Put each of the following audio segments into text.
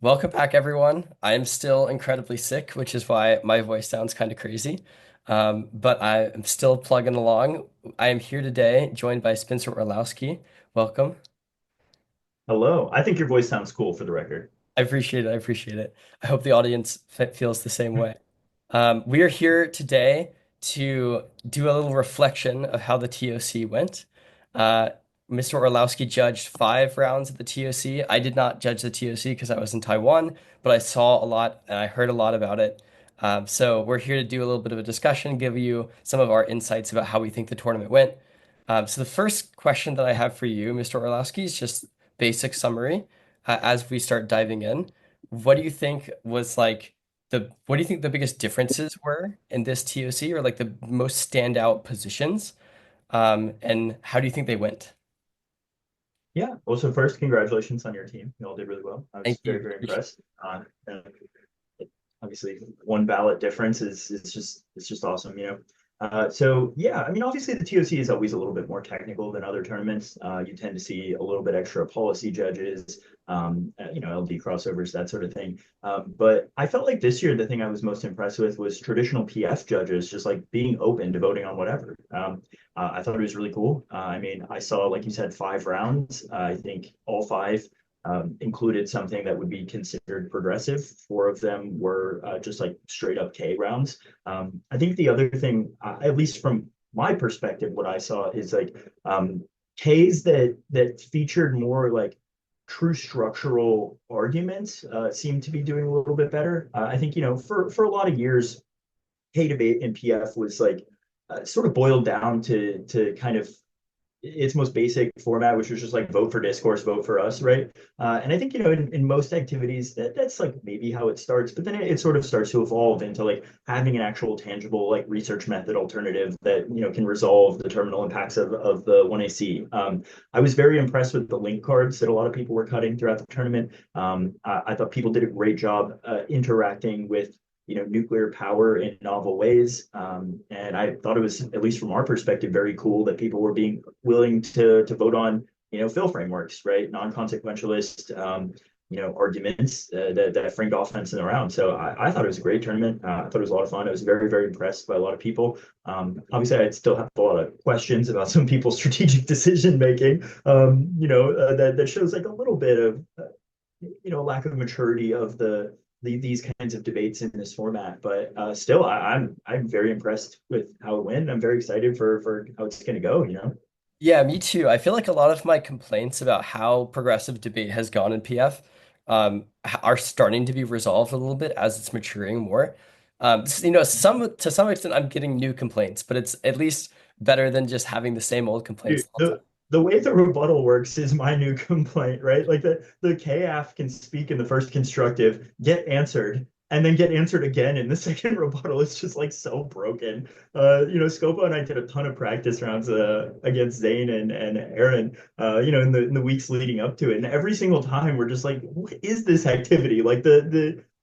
Welcome back, everyone. I am still incredibly sick, which is why my voice sounds kind of crazy. But I am still plugging along. I am here today, joined by Spencer Orlowski. Welcome. Hello. I think your voice sounds cool for the record. I appreciate it. I appreciate it. I hope the audience feels the same way. We are here today to do a little reflection of how the TOC went. Uh, Mr. Orlowski judged 5 rounds of the TOC. I did not judge the TOC because I was in Taiwan, but I saw a lot and I heard a lot about it. So we're here to do a little bit of a discussion, give you some of our insights about how we think the tournament went. So the first question that I have for you, Mr. Orlowski, is just basic summary. As we start diving in, what do you think was like what do you think the biggest differences were in this TOC or like the most standout positions? And how do you think they went? Yeah. Well, so first, congratulations on your team. You all did really well. I Thank was very, you. very impressed. And obviously, one ballot difference is it's just awesome, you know. So yeah, I mean, obviously the TOC is always a little bit more technical than other tournaments. You tend to see a little bit extra policy judges, LD crossovers, that sort of thing. But I felt like this year the thing I was most impressed with was traditional PF judges, just like being open to voting on whatever. I thought it was really cool. I mean, I saw, like you said, 5 rounds. I think all five included something that would be considered progressive. 4 of them were just like straight up K rounds. I think the other thing, at least from my perspective, what I saw is like Ks that featured more like true structural arguments seem to be doing a little bit better. I think for a lot of years, K debate in PF was like sort of boiled down to kind of its most basic format, which was just like vote for discourse, vote for us, right? And I think in most activities that's like maybe how it starts, but then it sort of starts to evolve into like having an actual tangible like research method alternative that can resolve the terminal impacts of the 1AC. I was very impressed with the link cards that a lot of people were cutting throughout the tournament. I thought people did a great job interacting with nuclear power in novel ways. And I thought it was, at least from our perspective, very cool that people were being willing to vote on, fill frameworks, right? Non-consequentialist, arguments that framed offense in the round. So I thought it was a great tournament. I thought it was a lot of fun. I was very, very impressed by a lot of people. Obviously, I still have a lot of questions about some people's strategic decision making. That shows like a little bit of lack of maturity of these kinds of debates in this format. But still, I'm very impressed with how it went. I'm very excited for how it's going to go. Yeah, me too. I feel like a lot of my complaints about how progressive debate has gone in PF are starting to be resolved a little bit as it's maturing more. Some to some extent, I'm getting new complaints, but it's at least better than just having the same old complaints Dude, the whole the way the rebuttal works is my new complaint, right? Like the KF can speak in the first constructive, get answered, and then get answered again in the second rebuttal. It's just like so broken. Scopo and I did a ton of practice rounds against Zane and Aaron, in the weeks leading up to it. And every single time we're just like, what is this activity? Like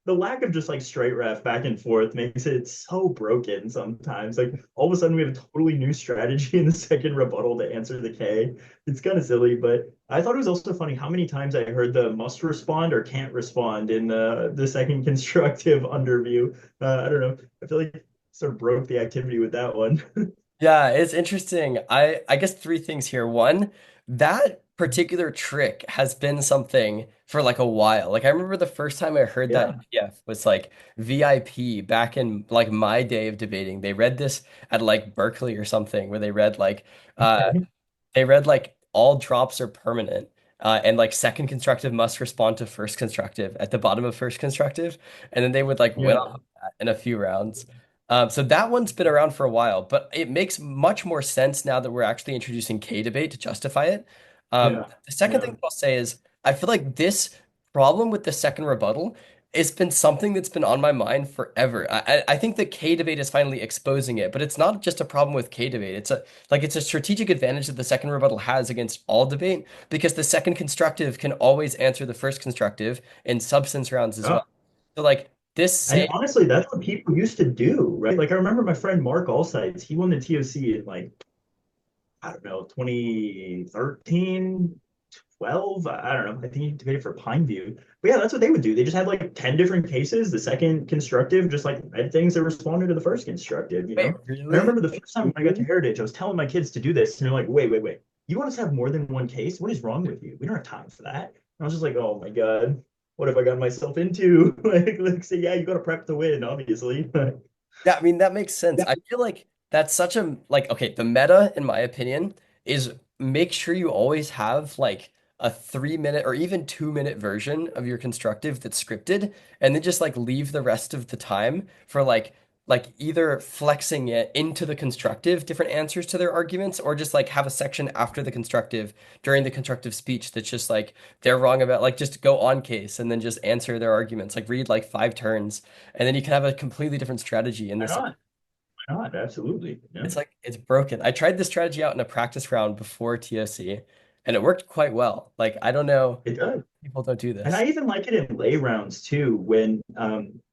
the lack of just like straight ref back and forth makes it so broken sometimes. Like all of a sudden we have a totally new strategy in the second rebuttal to answer the K. It's kind of silly, but I thought it was also funny how many times I heard the must respond or can't respond in the second constructive underview. I don't know. I feel like sort of broke the activity with that one. Yeah, it's interesting. I guess three things here. One, that particular trick has been something for like a while. Like I remember the first time I heard that in Yeah. PF was like VIP back in like my day of debating. They read this at like Berkeley or something where uh they read like all drops are permanent. And like second constructive must respond to first constructive at the bottom of first constructive. And then they would like win off Yeah. of that in a few rounds. So that one's been around for a while, but it makes much more sense now that we're actually introducing K debate to justify it. Yeah. The second thing Yeah. that I'll say is I feel like this problem with the second rebuttal it's been something that's been on my mind forever. I think the K debate is finally exposing it, but it's not just a problem with K debate. It's a strategic advantage that the second rebuttal has against all debate because the second constructive can always answer the first constructive in substance rounds as Yeah. well. So like this And same honestly, that's what people used to do, right? Like I remember my friend Mark Allsides, he won the TOC in like I don't know, 2013, 12. I don't know. I think you debated for Pine View. But yeah, that's what they would do. They just had like 10 different cases. The second constructive just like read things that responded to the first constructive, you Wait, know? And I really? remember the first time when I got to Heritage, I was telling my kids to do this, and they're like, wait, wait, wait. You want us to have more than one case? What is wrong with you? We don't have time for that. And I was just like, oh my God, what have I got myself into? Like say, yeah, you got to prep to win, obviously. Yeah, I mean that makes sense. Yeah, I feel like that's such a like okay, the meta, in my opinion, is make sure you always have like a 3 minute or even 2 minute version of your constructive that's scripted, and then just like leave the rest of the time for like either flexing it into the constructive, different answers to their arguments, or just like have a section after the constructive during the constructive speech that's just like they're wrong about like just go on case and then just answer their arguments. Like read like 5 turns and then you can have a completely different strategy in why this. not? Why not? Absolutely. Yeah, It's like it's broken. I tried this strategy out in a practice round before TOC, and it worked quite well. Like I don't know, it does. people don't do And this. I even like it in lay rounds too, when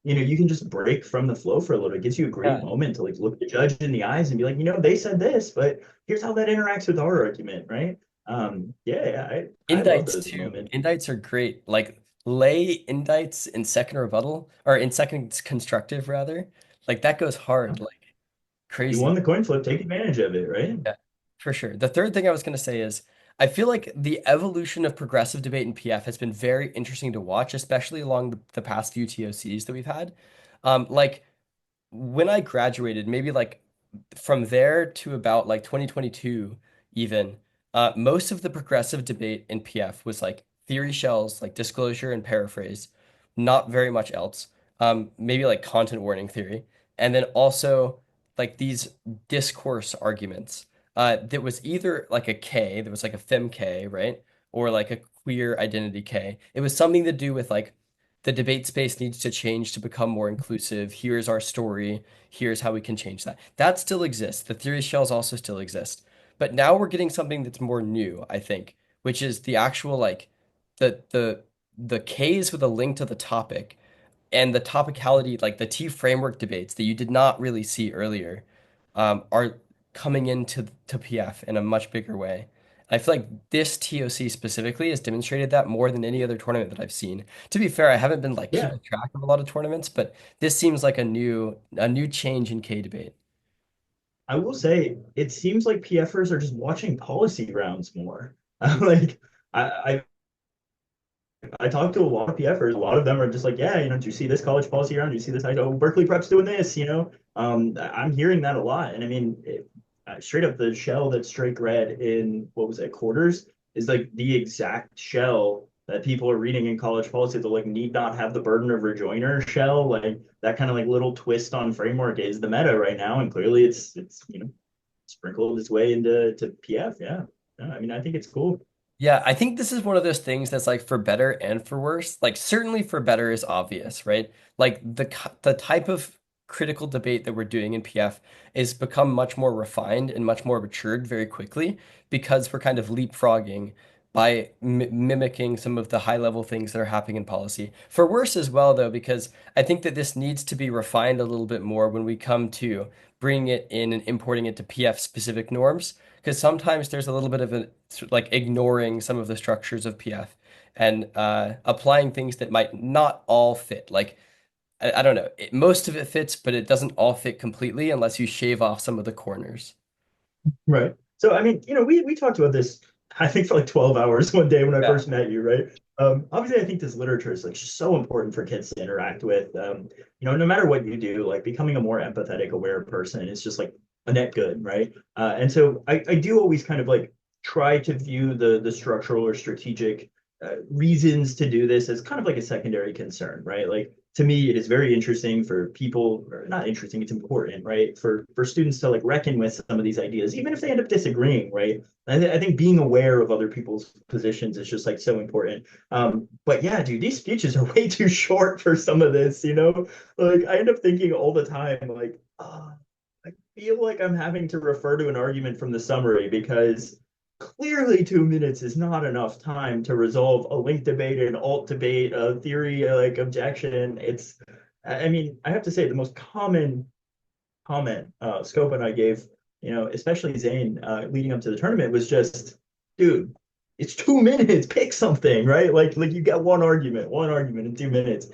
you can just break from the flow for a little. It gives you a great Yeah, moment to like look the judge in the eyes and be like, they said this, but here's how that interacts with our argument, right? I love indicts those too. moments. Indicts are great. Like lay indicts in second rebuttal or in second constructive rather. Like that goes hard, like You crazy. won the coin flip, take advantage of it, right? Yeah, for sure. The third thing I was going to say is I feel like the evolution of progressive debate in PF has been very interesting to watch, especially along the past few TOCs that we've had. Like when I graduated, maybe like from there to about like 2022, even, most of the progressive debate in PF was like theory shells, like disclosure and paraphrase, not very much else. Maybe like content warning theory, and then also like these discourse arguments. That was either like a K, that was like a fem K, right? Or like a queer identity K. It was something to do with like the debate space needs to change to become more inclusive. Here's our story. Here's how we can change that. That still exists. The theory shells also still exist. But now we're getting something that's more new, I think, which is the actual like the K's with a link to the topic and the topicality, like the T framework debates that you did not really see earlier, are coming into to PF in a much bigger way. I feel like this TOC specifically has demonstrated that more than any other tournament that I've seen. To be fair, I haven't been like Yeah. keeping track of a lot of tournaments, but this seems like a new change in K debate. I will say it seems like PFers are just watching policy rounds more. Like I, I talked to a lot of PFers. A lot of them are just like, yeah, do you see this college policy round? Do you see this? I go, Berkeley Prep's doing this. I'm hearing that a lot. And I mean, straight up, the shell that Strake read in what was it, quarters, is like the exact shell that people are reading in college policy. The like need not have the burden of rejoinder shell. Like that kind of like little twist on framework is the meta right now. And clearly it's sprinkled its way into PF. Yeah. Yeah, I mean, I think it's cool. Yeah, I think this is one of those things that's like for better and for worse. Like certainly for better is obvious, right? Like the type of critical debate that we're doing in PF is become much more refined and much more matured very quickly because we're kind of leapfrogging by mimicking some of the high level things that are happening in policy. For worse as well, though, because I think that this needs to be refined a little bit more when we come to bringing it in and importing it to PF specific norms because sometimes there's a little bit of a like ignoring some of the structures of PF and applying things that might not all fit. Like I don't know, most of it fits, but it doesn't all fit completely unless you shave off some of the corners. Right. So, I mean, we talked about this, I think, for like 12 hours one day when I Yeah. first met you, right? Obviously, I think this literature is like just so important for kids to interact with. No matter what you do, like becoming a more empathetic, aware person is just like a net good, right? And so I do always kind of like try to view the structural or strategic reasons to do this as kind of like a secondary concern, right? Like to me, it is very interesting for people, or not interesting, it's important, right? For students to like reckon with some of these ideas, even if they end up disagreeing, right? I think being aware of other people's positions is just like so important. But yeah, dude, these speeches are way too short for some of this. Like I end up thinking all the time, like, I feel like I'm having to refer to an argument from the summary because clearly 2 minutes is not enough time to resolve a link debate, an alt debate, a theory like objection. I mean, I have to say the most common comment Scope and I gave, especially Zane leading up to the tournament was just, dude, it's 2 minutes. Pick something, right? Like you got one argument in 2 minutes.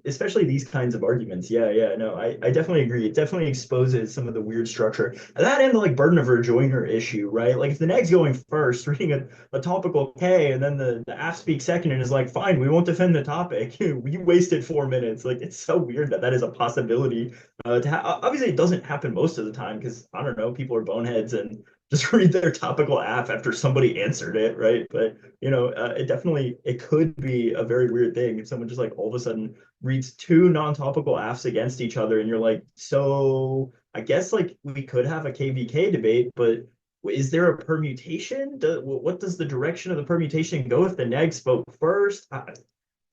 Especially these kinds of arguments. Yeah, yeah, no, I definitely agree. It definitely exposes some of the weird structure. And that and the like burden of rejoinder issue, right? Like if the neg's going first, reading a topical K, and then the app speaks second and is like, fine, we won't defend the topic. You wasted 4 minutes. Like it's so weird that that is a possibility. Obviously, it doesn't happen most of the time because I don't know, people are boneheads and just read their topical app after somebody answered it, right? But it definitely it could be a very weird thing if someone just like all of a sudden reads two non-topical apps against each other, and you're like, so I guess like we could have a KVK debate, but is there a permutation? What does the direction of the permutation go if the neg spoke first?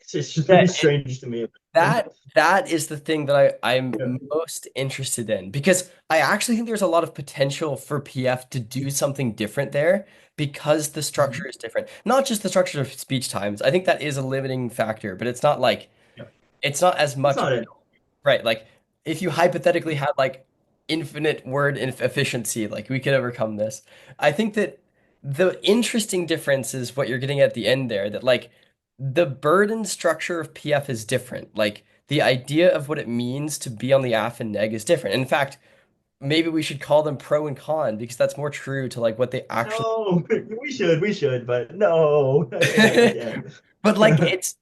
It's just Yeah, very strange to me. that is the thing that I'm Yeah. most interested in because I actually think there's a lot of potential for PF to do something different there because the structure Mhm. is different. Not just the structure of speech times. I think that is a limiting factor, but it's not like Yeah. it's not as It's much. not it. Right, like if you hypothetically had like infinite word efficiency, like we could overcome this. I think that the interesting difference is what you're getting at the end there, that like the burden structure of PF is different. Like the idea of what it means to be on the AF and neg is different. In fact, maybe we should call them pro and con because that's more true to like what they actually No, we should, but no, I can't. but like it's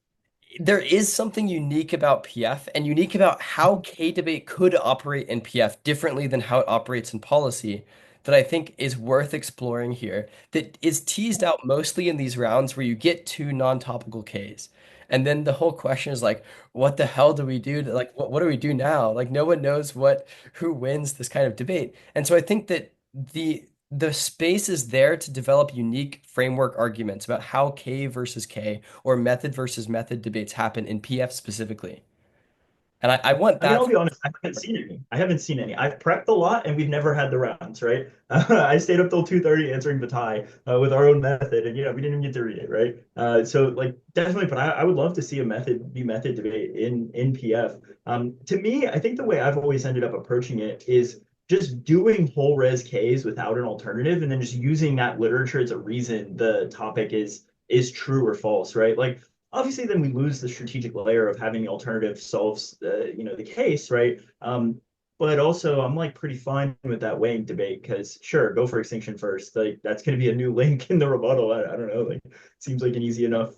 there is something unique about PF and unique about how K debate could operate in PF differently than how it operates in policy that I think is worth exploring here. That is teased out mostly in these rounds where you get two non-topical Ks. And then the whole question is like, what the hell do we do to, like what do we do now? Like no one knows what who wins this kind of debate. And so I think that the space is there to develop unique framework arguments about how K versus K or method versus method debates happen in PF specifically. And I want I mean, I'll that. be honest, I haven't seen any. I haven't seen any. I've prepped a lot and we've never had the rounds, right? I stayed up till 2:30 answering Batai with our own method, and we didn't even get to read it, right? So like definitely, but I would love to see a method debate in PF. To me, I think the way I've always ended up approaching it is just doing whole res Ks without an alternative, and then just using that literature as a reason the topic is true or false, right? Like obviously then we lose the strategic layer of having the alternative solves the case, right? But also I'm like pretty fine with that weighing debate because sure, go for extinction first. Like that's going to be a new link in the rebuttal. I don't know. Like seems like an easy enough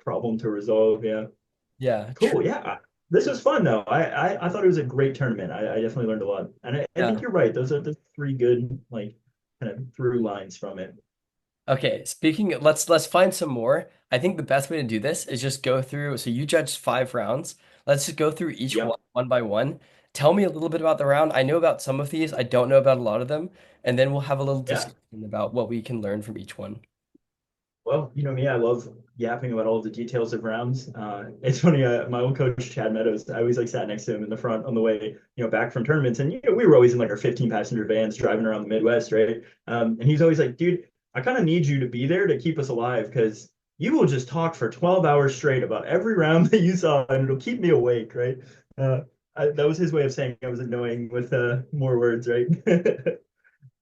problem to resolve. Yeah. Yeah, true. Cool. Yeah. This was fun though. I thought it was a great tournament. I definitely learned a lot. And I think Yeah. you're right. Those are the three good like kind of through lines from it. Okay, speaking, let's find some more. I think the best way to do this is just go through. So you judged 5 rounds. Let's just go through each Yep. one by one. Tell me a little bit about the round. I know about some of these. I don't know about a lot of them. And then we'll have a little Yeah. discussion about what we can learn from each one. Well, you know me, I love yapping about all of the details of rounds. It's funny, my old coach, Chad Meadows, I always like sat next to him in the front on the way, back from tournaments. And, we were always in like our 15 passenger vans driving around the Midwest, right? And he's always like, dude, I kind of need you to be there to keep us alive because you will just talk for 12 hours straight about every round that you saw and it'll keep me awake, right? Uh, that was his way of saying I was annoying with more words, right?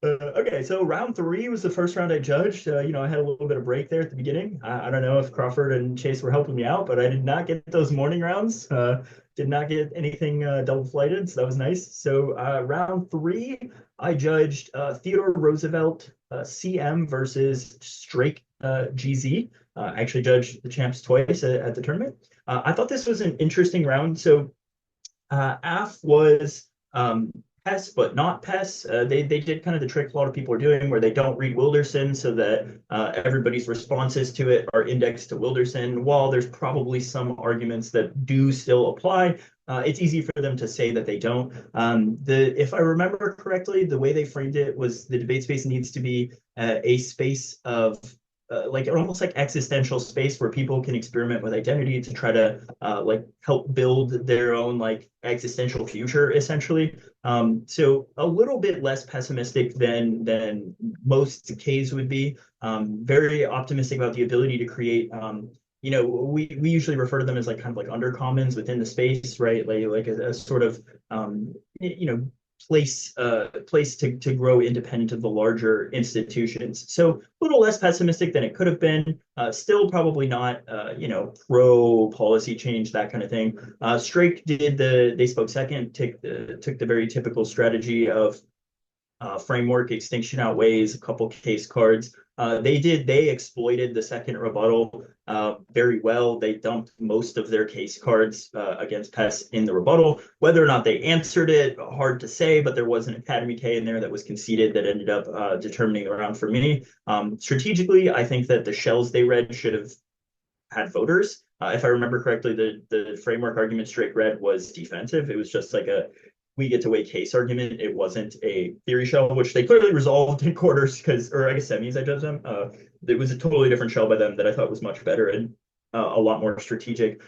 Okay, so round three was the first round I judged. I had a little bit of break there at the beginning. I don't know if Crawford and Chase were helping me out, but I did not get those morning rounds. Did not get anything double flighted, so that was nice. So round three, I judged Theodore Roosevelt CM versus Strake GZ. I actually judged the champs twice at the tournament. I thought this was an interesting round. So AF was PES, but not PES. They did kind of the trick a lot of people are doing where they don't read Wilderson so that everybody's responses to it are indexed to Wilderson. While there's probably some arguments that do still apply, it's easy for them to say that they don't. If I remember correctly, the way they framed it was the debate space needs to be a space of like almost like existential space where people can experiment with identity to try to like help build their own like existential future essentially. So a little bit less pessimistic than most Ks would be. Very optimistic about the ability to create we usually refer to them as like kind of like undercommons within the space, right? Like a sort of you know place to grow independent of the larger institutions. So a little less pessimistic than it could have been. Still probably not pro policy change, that kind of thing. Strake did they spoke second, took the very typical strategy of framework extinction outweighs a couple case cards. They exploited the second rebuttal very well. They dumped most of their case cards against Pest in the rebuttal. Whether or not they answered it, hard to say, but there was an Academy K in there that was conceded that ended up determining the round for me. Strategically, I think that the shells they read should have had voters. If I remember correctly, the framework argument Strake read was defensive. It was just like a we get to weigh case argument. It wasn't a theory shell, which they clearly resolved in quarters or I guess semis. I judge them. It was a totally different shell by them that I thought was much better and a lot more strategic.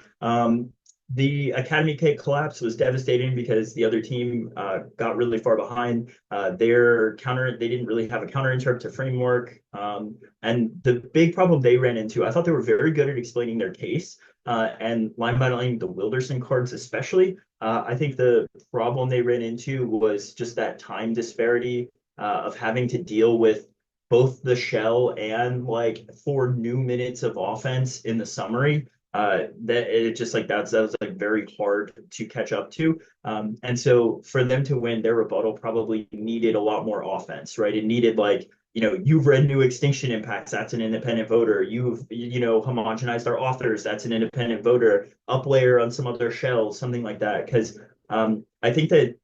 The Academy K collapse was devastating because the other team got really far behind. They didn't really have a counterinterpretive framework. And the big problem they ran into, I thought they were very good at explaining their case and line by line the Wilderson cards especially. I think the problem they ran into was just that time disparity of having to deal with both the shell and like 4 new minutes of offense in the summary. That it just like that was like very hard to catch up to. And so for them to win, their rebuttal probably needed a lot more offense, right? It needed like, you've read new extinction impacts, that's an independent voter. You've, homogenized our authors, that's an independent voter. Up layer on some other shells, something like that. Because I think that,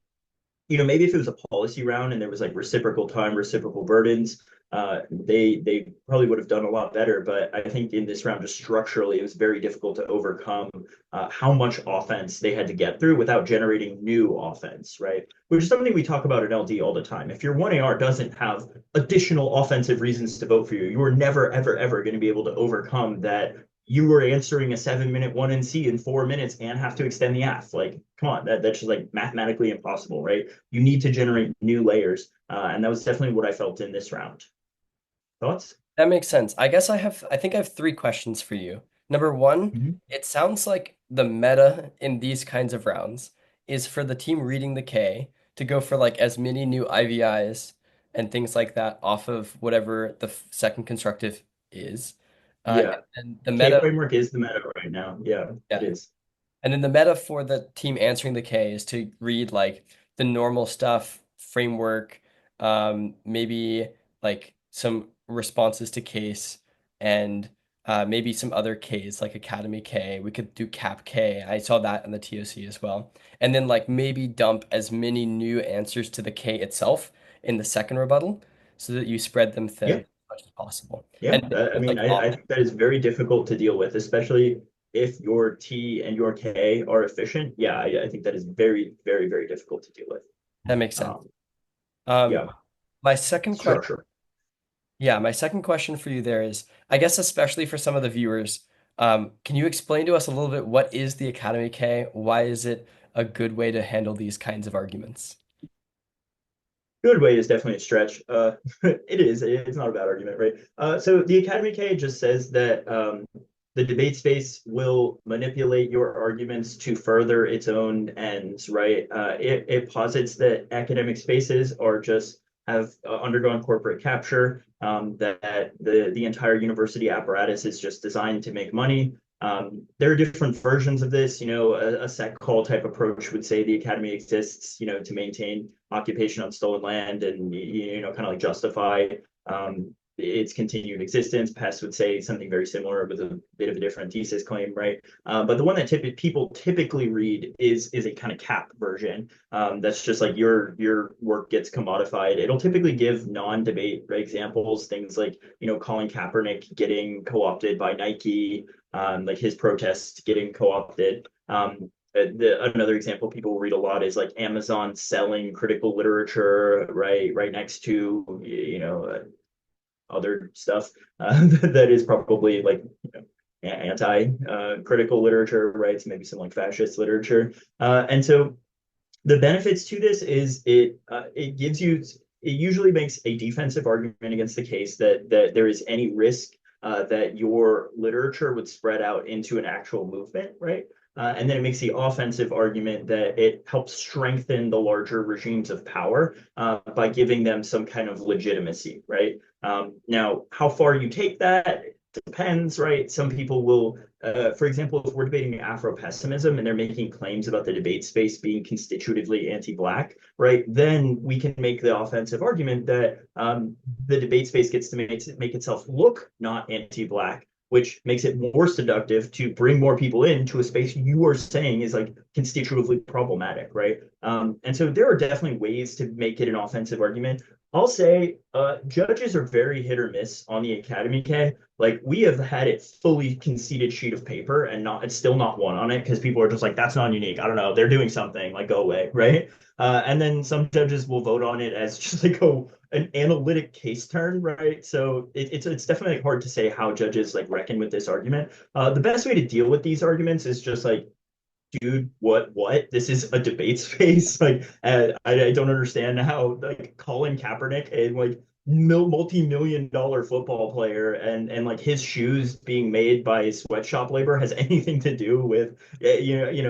maybe if it was a policy round and there was like reciprocal time, reciprocal burdens, they probably would have done a lot better. But I think in this round, just structurally, it was very difficult to overcome how much offense they had to get through without generating new offense, right? Which is something we talk about in LD all the time. If your 1AR doesn't have additional offensive reasons to vote for you, you are never, ever, ever going to be able to overcome that you were answering a 7 minute 1NC in 4 minutes and have to extend the AF. Like, come on, that's just like mathematically impossible, right? You need to generate new layers. And that was definitely what I felt in this round. Thoughts? That makes sense. I think I have three questions for you. Number one, Mhm. it sounds like the meta in these kinds of rounds is for the team reading the K to go for like as many new IVIs and things like that off of whatever the second constructive is. Yeah. And the K meta, framework is the meta right now. Yeah, it yeah. is. And then the meta for the team answering the K is to read like the normal stuff, framework, maybe like some responses to case, and maybe some other Ks like Academy K. We could do Cap K. I saw that in the TOC as well. And then like maybe dump as many new answers to the K itself in the second rebuttal so that you spread them thin Yeah. as much as possible. Yeah. And I mean, like I think that is very difficult to deal with, especially if your T and your K are efficient. Yeah, I think that is very, very, very difficult to deal with. that makes sense. Um, Um, yeah. my second question. Structure. Yeah, my second question for you there is, I guess especially for some of the viewers, can you explain to us a little bit what is the Academy K? Why is it a good way to handle these kinds of arguments? Good way is definitely a stretch. It is. It's not a bad argument, right? So the Academy K just says that the debate space will manipulate your arguments to further its own ends, right? It posits that academic spaces are just have undergone corporate capture, that the entire university apparatus is just designed to make money. There are different versions of this. A sec call type approach would say the academy exists, to maintain occupation on stolen land and kind of like justify its continued existence. Pest would say something very similar with a bit of a different thesis claim, right? But the one that people typically read is a kind of cap version. That's just like your work gets commodified. It'll typically give non-debate examples, things like Colin Kaepernick getting co-opted by Nike, like his protests getting co-opted. Another example people read a lot is like Amazon selling critical literature right next to other stuff that is probably like anti critical literature, right? So maybe some like fascist literature. And so the benefits to this is it gives you it usually makes a defensive argument against the case that there is any risk that your literature would spread out into an actual movement, right? And then it makes the offensive argument that it helps strengthen the larger regimes of power by giving them some kind of legitimacy, right? Now, how far you take that depends, right? Some people will, for example, if we're debating Afro-pessimism and they're making claims about the debate space being constitutively anti-Black, right? Then we can make the offensive argument that the debate space gets to make itself look not anti-Black, which makes it more seductive to bring more people into a space you are saying is like constitutively problematic, right? And so there are definitely ways to make it an offensive argument. I'll say judges are very hit or miss on the Academy K. Like we have had it fully conceded sheet of paper and not it's still not won on it because people are just like that's not unique. I don't know. They're doing something like go away, right? And then some judges will vote on it as just like an analytic case turn, right? So it's definitely hard to say how judges like reckon with this argument. The best way to deal with these arguments is just like dude, what? This is a debate space. Like, I don't understand how like Colin Kaepernick, a like multi-million-dollar football player, and like his shoes being made by sweatshop labor has anything to do with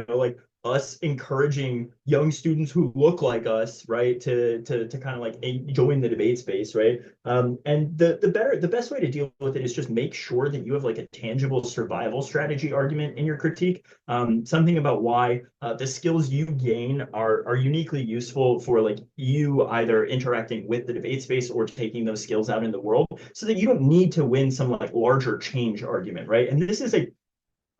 like us encouraging young students who look like us, right, to kind of like join the debate space, right? And the best way to deal with it is just make sure that you have like a tangible survival strategy argument in your critique, something about why the skills you gain are uniquely useful for like you either interacting with the debate space or taking those skills out in the world so that you don't need to win some like larger change argument, right? And this is a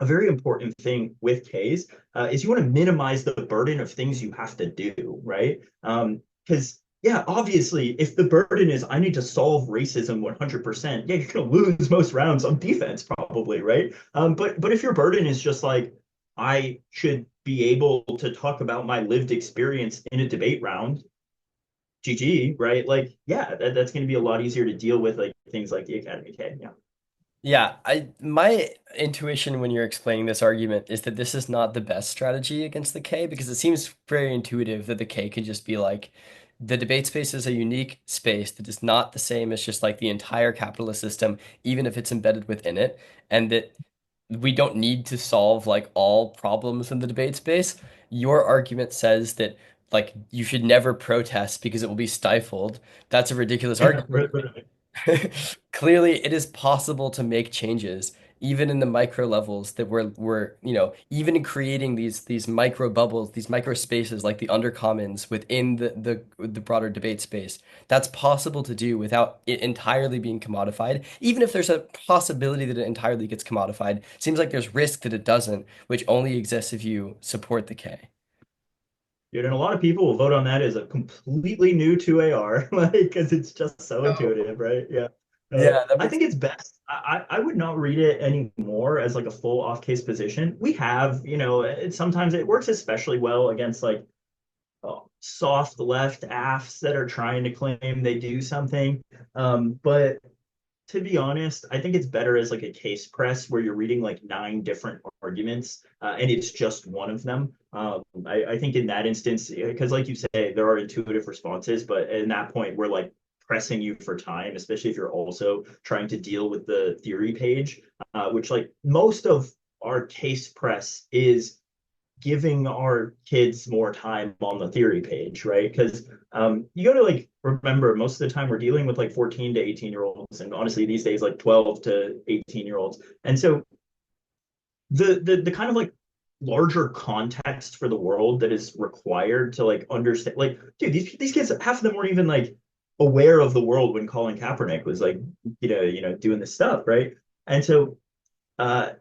very important thing with Ks is you want to minimize the burden of things you have to do, right? Because yeah, obviously, if the burden is I need to solve racism 100%, yeah, you're going to lose most rounds on defense probably, right? But if your burden is just like I should be able to talk about my lived experience in a debate round, GG, right? Like, yeah, that's going to be a lot easier to deal with like things like the Academy K. Yeah. Yeah, I my intuition when you're explaining this argument is that this is not the best strategy against the K because it seems very intuitive that the K could just be like the debate space is a unique space that is not the same as just like the entire capitalist system, even if it's embedded within it, and that we don't need to solve like all problems in the debate space. Your argument says that like you should never protest because it will be stifled. That's a ridiculous Yeah, argument. right. Clearly, it is possible to make changes, even in the micro levels that even in creating these micro bubbles, these micro spaces like the undercommons within the broader debate space. That's possible to do without it entirely being commodified. Even if there's a possibility that it entirely gets commodified, seems like there's risk that it doesn't, which only exists if you support the K. Dude, and a lot of people will vote on that as a completely new 2AR, like because it's just so Oh. intuitive, right? Yeah. Yeah, that I makes think it's best. I would not read it anymore as like a full off-case position. We have, sometimes it works especially well against like soft left AFs that are trying to claim they do something. But to be honest, I think it's better as like a case press where you're reading like nine different arguments and it's just one of them. I think in that instance, because like you say, there are intuitive responses, but in that point, we're like pressing you for time, especially if you're also trying to deal with the theory page, which like most of our case press is giving our kids more time on the theory page, right? Because you got to like remember most of the time we're dealing with like 14 to 18-year-olds, and honestly these days like 12 to 18-year-olds, and so the kind of like larger context for the world that is required to like understand, like dude, these kids, half of them weren't even like aware of the world when Colin Kaepernick was like doing this stuff, right? And so uh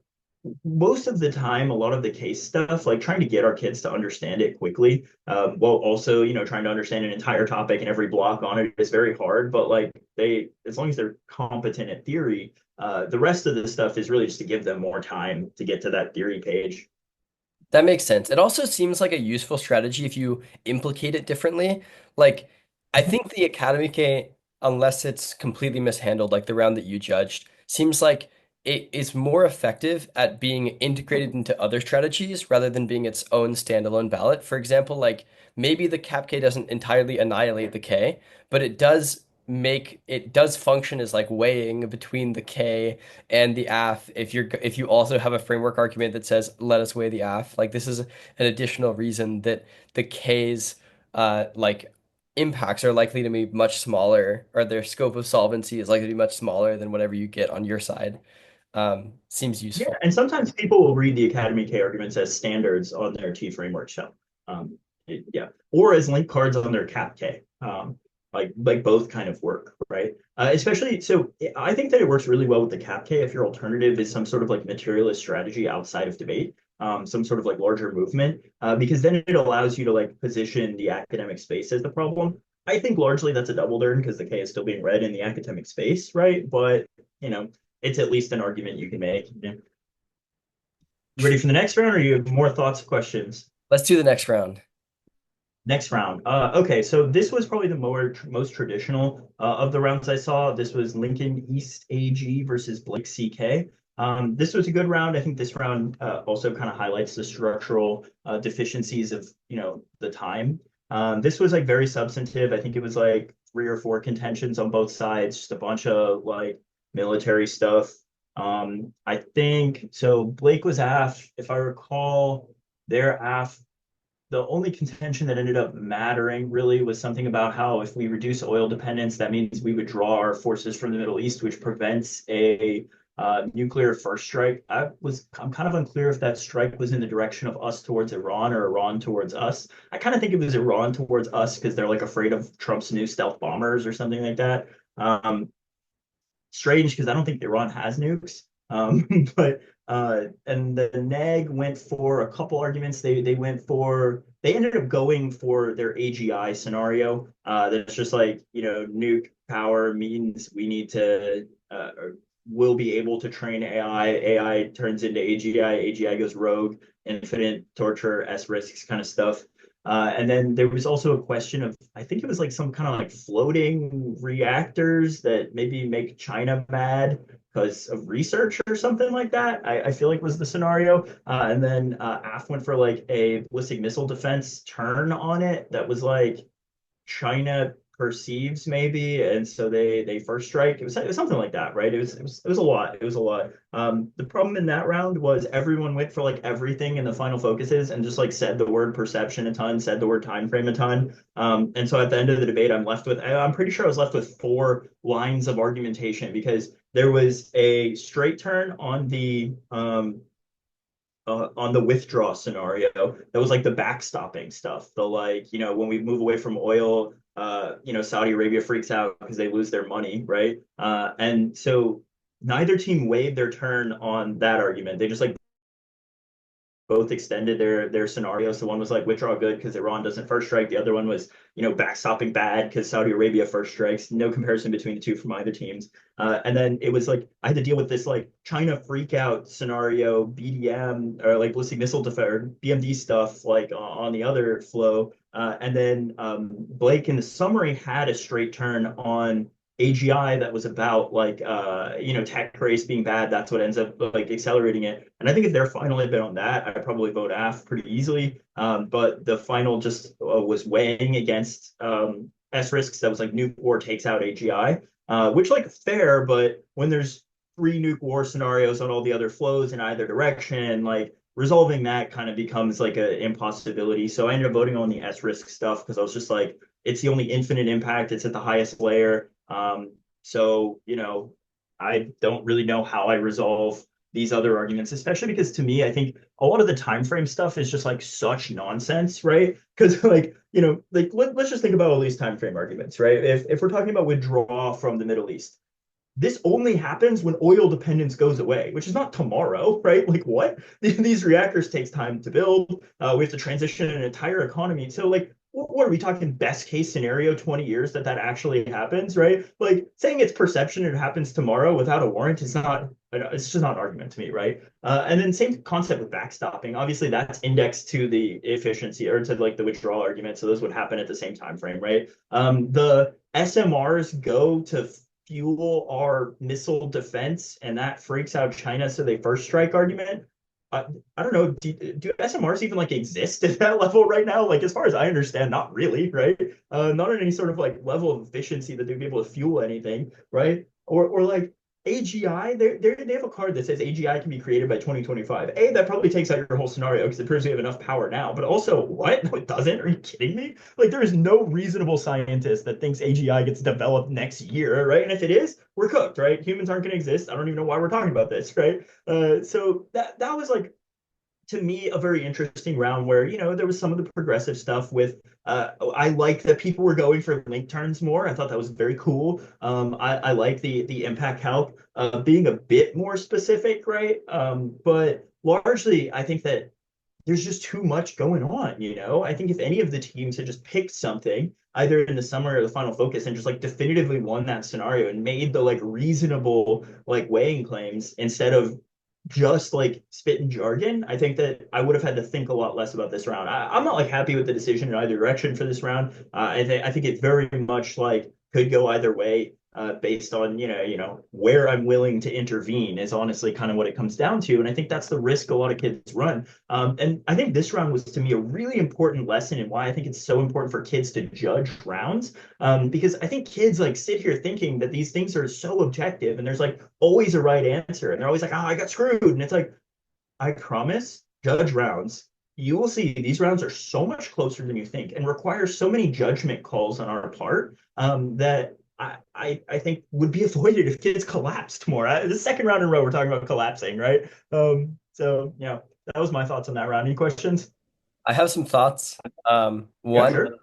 most of the time, a lot of the case stuff, like trying to get our kids to understand it quickly, while also, trying to understand an entire topic and every block on it is very hard. But like as long as they're competent at theory, the rest of the stuff is really just to give them more time to get to that theory page. That makes sense. It also seems like a useful strategy if you implicate it differently. Like, I think the Academy K, unless it's completely mishandled, like the round that you judged, seems like it is more effective at being integrated into other strategies rather than being its own standalone ballot. For example, like maybe the Cap K doesn't entirely annihilate the K, but it does make it does function as like weighing between the K and the AF if you also have a framework argument that says let us weigh the AF. Like this is an additional reason that the K's like impacts are likely to be much smaller, or their scope of solvency is likely to be much smaller than whatever you get on your side. Seems Yeah, useful. and sometimes people will read the Academy K arguments as standards on their T framework shell. Yeah, or as link cards on their Cap K. Like both kind of work, right? Especially so, I think that it works really well with the Cap K if your alternative is some sort of like materialist strategy outside of debate, some sort of like larger movement, because then it allows you to like position the academic space as the problem. I think largely that's a double turn because the K is still being read in the academic space, right? But you know, it's at least an argument you can make. Yeah. Ready for the next round, or you have more thoughts, questions? Let's do the next round. Next round. Okay, so this was probably the most traditional of the rounds I saw. This was Lincoln East AG versus Blake CK. This was a good round. I think this round also kind of highlights the structural deficiencies of the time. This was like very substantive. I think it was like three or four contentions on both sides, just a bunch of like military stuff. I think so. Blake was AF, if I recall. Their AF, the only contention that ended up mattering really was something about how if we reduce oil dependence, that means we would draw our forces from the Middle East, which prevents a nuclear first strike. I'm kind of unclear if that strike was in the direction of us towards Iran or Iran towards us. I kind of think it was Iran towards us because they're like afraid of Trump's new stealth bombers or something like that. Strange because I don't think Iran has nukes. But and the NEG went for a couple arguments. They ended up going for their AGI scenario. That's just like nuke power means we need to will be able to train AI. AI turns into AGI. AGI goes rogue. Infinite torture, S risks kind of stuff. And then there was also a question of, I think it was like some kind of like floating reactors that maybe make China mad because of research or something like that. I feel like was the scenario. And then AF went for like a ballistic missile defense turn on it that was like China perceives maybe, and so they first strike. It was something like that, right? It was a lot. It was a lot. The problem in that round was everyone went for like everything in the final focuses and just like said the word perception a ton, said the word time frame a ton. And so at the end of the debate, I'm pretty sure I was left with four lines of argumentation because there was a straight turn on the withdraw scenario that was like the backstopping stuff, the like when we move away from oil, Saudi Arabia freaks out because they lose their money, right? And so neither team waived their turn on that argument. They just like both extended their scenarios. So one was like withdraw good because Iran doesn't first strike. The other one was backstopping bad because Saudi Arabia first strikes. No comparison between the two from either teams. And then it was like I had to deal with this like China freak out scenario, BDM or like ballistic missile defense, BMD stuff like on the other flow. And then Blake in the summary had a straight turn on AGI that was about like tech race being bad. That's what ends up like accelerating it. And I think if their final had been on that, I'd probably vote AF pretty easily. But the final just was weighing against S risks. That was like nuke war takes out AGI, which like fair, but when there's three nuke war scenarios on all the other flows in either direction, like resolving that kind of becomes like an impossibility. So I ended up voting on the S risk stuff because I was just like, it's the only infinite impact. It's at the highest layer. So, I don't really know how I resolve these other arguments, especially because to me, I think a lot of the time frame stuff is just like such nonsense, right? Because like let's just think about all these time frame arguments, right? If we're talking about withdrawal from the Middle East, this only happens when oil dependence goes away, which is not tomorrow, right? Like what? These reactors takes time to build. We have to transition an entire economy. So like, what are we talking? Best case scenario, 20 years that actually happens, right? Like saying it's perception it happens tomorrow without a warrant is not. It's just not an argument to me, right? And then same concept with backstopping. Obviously, that's indexed to the efficiency or to like the withdrawal argument. So those would happen at the same time frame, right? The SMRs go to fuel our missile defense, and that freaks out China, so they first strike argument. I, I don't know. Do SMRs even like exist at that level right now? Like, as far as I understand, not really, right? Not in any sort of like level of efficiency that they'd be able to fuel anything, right? Or like AGI, they have a card that says AGI can be created by 2025. A, that probably takes out your whole scenario because it proves we have enough power now. But also, what? No, it doesn't. Are you kidding me? Like, there is no reasonable scientist that thinks AGI gets developed next year, right? And if it is, we're cooked, right? Humans aren't going to exist. I don't even know why we're talking about this, right? So that was like to me a very interesting round where there was some of the progressive stuff with I like that people were going for link turns more. I thought that was very cool. I like the impact help being a bit more specific, right? But largely I think that there's just too much going on. I think if any of the teams had just picked something either in the summer or the final focus and just like definitively won that scenario and made the like reasonable like weighing claims instead of just like spitting jargon, I think that I would have had to think a lot less about this round. I'm not like happy with the decision in either direction for this round. I think it very much like could go either way based on where I'm willing to intervene is honestly kind of what it comes down to, and I think that's the risk a lot of kids run. And I think this round was to me a really important lesson in why I think it's so important for kids to judge rounds. Because I think kids like sit here thinking that these things are so objective and there's like always a right answer. And they're always like, oh, I got screwed. And it's like, I promise, judge rounds. You will see these rounds are so much closer than you think and require so many judgment calls on our part that I think would be avoided if kids collapsed more. The second round in a row, we're talking about collapsing, right? So yeah, that was my thoughts on that round. Any questions? I have some thoughts. Yeah, One, sure.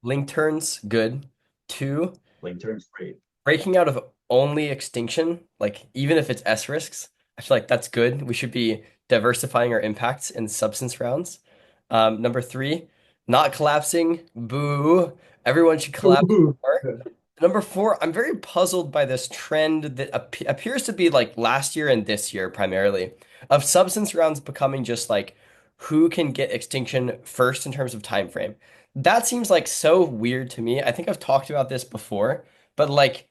link turns, good. Two, Lane turns great. breaking out of only extinction, like even if it's S risks, I feel like that's good. We should be diversifying our impacts in substance rounds. Number three, not collapsing. Boo. Everyone should collapse Ooh. more. Number four, I'm very puzzled by this trend that appears to be like last year and this year primarily of substance rounds becoming just like who can get extinction first in terms of time frame. That seems like so weird to me. I think I've talked about this before, but like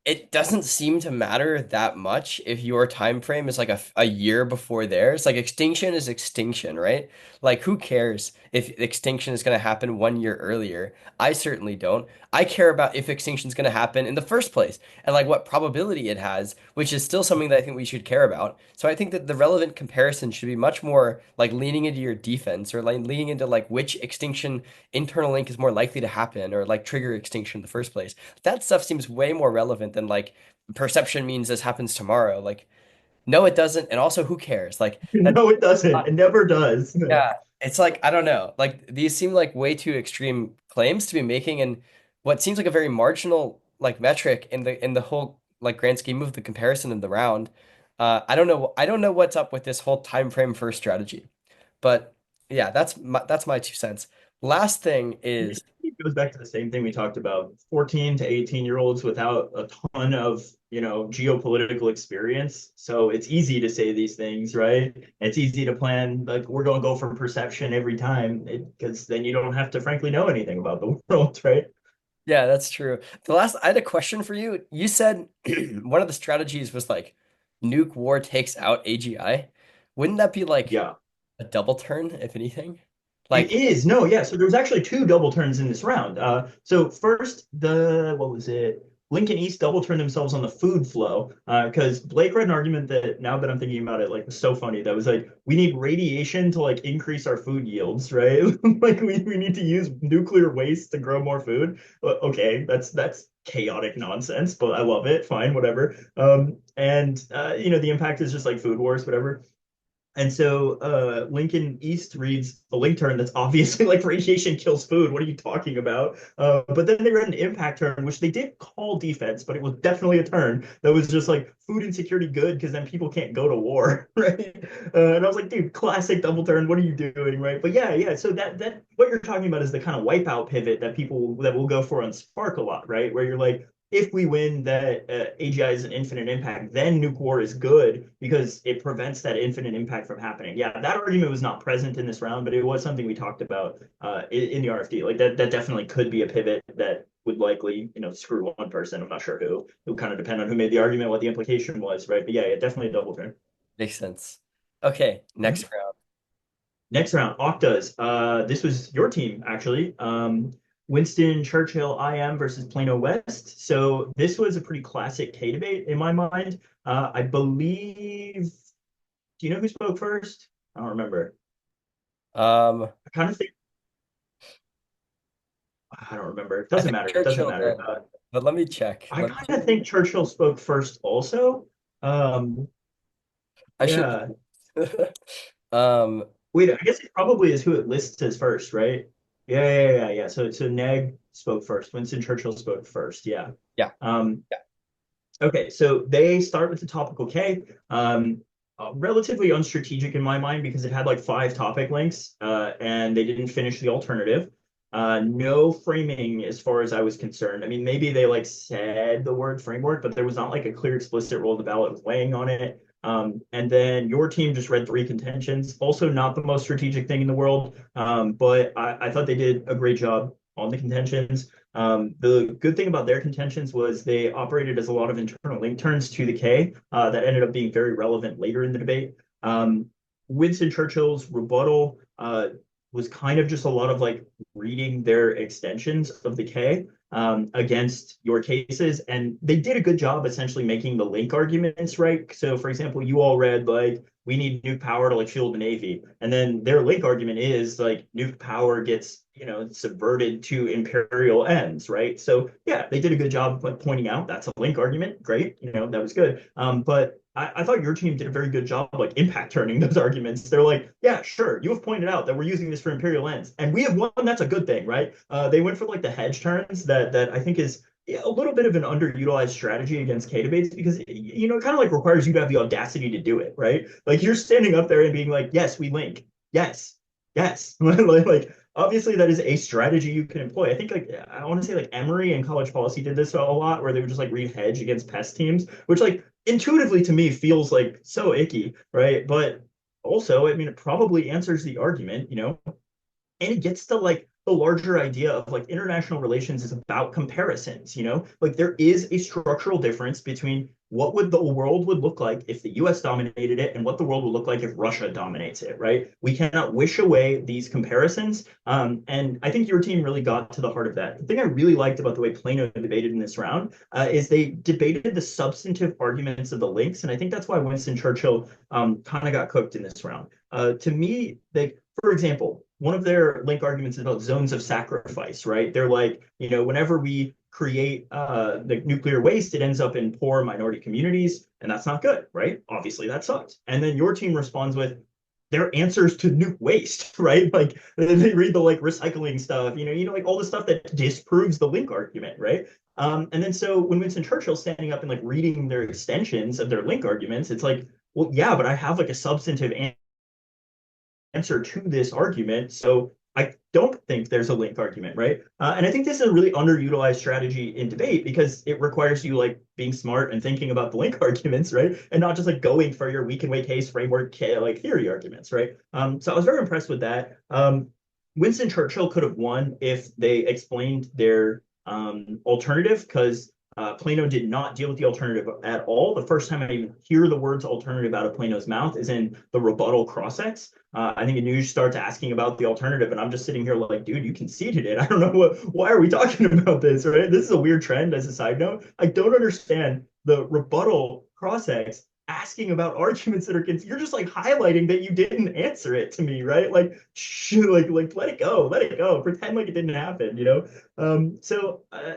it doesn't seem to matter that much if your time frame is like a year before theirs. Like extinction is extinction, right? Like who cares if extinction is going to happen 1 year earlier? I certainly don't. I care about if extinction is going to happen in the first place and like what probability it has, which is still something that I think we should care about. So I think that the relevant comparison should be much more like leaning into your defense or like leaning into like which extinction internal link is more likely to happen or like trigger extinction in the first place. That stuff seems way more relevant than like perception means this happens tomorrow. Like, no, it doesn't. And also, who cares? Like, that's No, it doesn't. not, It never does. yeah. It's like, I don't know. Like, these seem like way too extreme claims to be making. And what seems like a very marginal like metric in the whole like grand scheme of the comparison in the round. I don't know. I don't know what's up with this whole time frame first strategy. But yeah, that's my 2 cents. Last thing is It goes back to the same thing we talked about 14 to 18-year-olds without a ton of geopolitical experience, so it's easy to say these things, right? It's easy to plan like we're going to go for perception every time because then you don't have to frankly know anything about the world, right? Yeah, that's true. The last, I had a question for you. You said one of the strategies was like nuke war takes out AGI. Wouldn't that be like Yeah. a double turn, if anything? It Like, is. No, yeah. So there was actually two double turns in this round. So first, what was it? Lincoln East double turned themselves on the food flow because Blake read an argument that now that I'm thinking about it, like was so funny. That was like, we need radiation to like increase our food yields, right? Like we need to use nuclear waste to grow more food. Okay, that's chaotic nonsense, but I love it. Fine, whatever. And the impact is just like food wars, whatever. And so Lincoln East reads a link turn that's obviously like radiation kills food. What are you talking about? But then they read an impact turn, which they did call defense, but it was definitely a turn that was just like food insecurity good because then people can't go to war, right? And I was like, dude, classic double turn. What are you doing, right? But yeah, yeah. So that what you're talking about is the kind of wipeout pivot that people that will go for on Spark a lot, right? Where you're like, if we win that AGI is an infinite impact, then nuke war is good because it prevents that infinite impact from happening. Yeah, that argument was not present in this round, but it was something we talked about in the RFD. Like that definitely could be a pivot that would likely, screw one person. I'm not sure who. It would kind of depend on who made the argument, what the implication was, right? But yeah, definitely a double turn. makes sense. Okay, Mhm. next round. Next round, Octas. This was your team actually. Winston Churchill IM versus Plano West. So this was a pretty classic K debate in my mind. I believe. Do you know who spoke first? I don't remember. Um, I kind of think I don't remember. It I doesn't think matter. It doesn't Churchill matter. did, but let me check. I kind of think Churchill spoke first also. Um, I should. yeah. Um, Wait, I guess it probably is who it lists as first, right? Yeah. So Neg spoke first. Winston Churchill spoke first. Yeah. yeah. Um, Okay, so they start with the topical K. Relatively unstrategic in my mind because it had like five topic links, and they didn't finish the alternative. No framing as far as I was concerned. I mean, maybe they like said the word framework, but there was not like a clear, explicit role of the ballot was weighing on it. And then your team just read three contentions. Also, not the most strategic thing in the world, but I thought they did a great job on the contentions. The good thing about their contentions was they operated as a lot of internal link turns to the K that ended up being very relevant later in the debate. Um, Winston Churchill's rebuttal was kind of just a lot of like reading their extensions of the K against your cases. And they did a good job essentially making the link arguments right. So, for example, you all read like, we need nuke power to like fuel the Navy. And then their link argument is like nuke power gets, subverted to imperial ends, right? So yeah, they did a good job of like pointing out that's a link argument. Great, that was good. But I thought your team did a very good job like impact turning those arguments. They're like, yeah, sure, you have pointed out that we're using this for imperial ends, and we have won. That's a good thing, right? They went for like the hedge turns that I think is a little bit of an underutilized strategy against K debates because it kind of like requires you to have the audacity to do it, right? Like you're standing up there and being like, yes, we link, yes, yes, like obviously that is a strategy you can employ. I think like I want to say like Emory and college policy did this a lot where they would just like read hedge against pest teams, which like intuitively to me feels like so icky, right? But also, I mean, it probably answers the argument, and it gets to like the larger idea of like international relations is about comparisons, like there is a structural difference between what would the world would look like if the US dominated it and what the world would look like if Russia dominates it, right? We cannot wish away these comparisons. And I think your team really got to the heart of that. The thing I really liked about the way Plano debated in this round is they debated the substantive arguments of the links. And I think that's why Winston Churchill kind of got cooked in this round. To me, for example, one of their link arguments is about zones of sacrifice, right? They're like, whenever we create the nuclear waste, it ends up in poor minority communities, and that's not good, right? Obviously, that sucks. And then your team responds with their answers to nuke waste, right? Like they read the like recycling stuff, like all the stuff that disproves the link argument, right? And then so when Winston Churchill's standing up and like reading their extensions of their link arguments, it's like, well, yeah, but I have like a substantive answer to this argument. So I don't think there's a link argument, right? And I think this is a really underutilized strategy in debate because it requires you like being smart and thinking about the link arguments, right? And not just like going for your weak and way case framework like theory arguments, right? So I was very impressed with that. Winston Churchill could have won if they explained their alternative because Plano did not deal with the alternative at all. The first time I even hear the words alternative out of Plano's mouth is in the rebuttal cross-ex. I think Anuj starts asking about the alternative, and I'm just sitting here like, dude, you conceded it. I don't know why are we talking about this, right? This is a weird trend as a side note. I don't understand the rebuttal cross-ex asking about arguments that are you're just like highlighting that you didn't answer it to me, right? Like, like let it go, pretend like it didn't happen,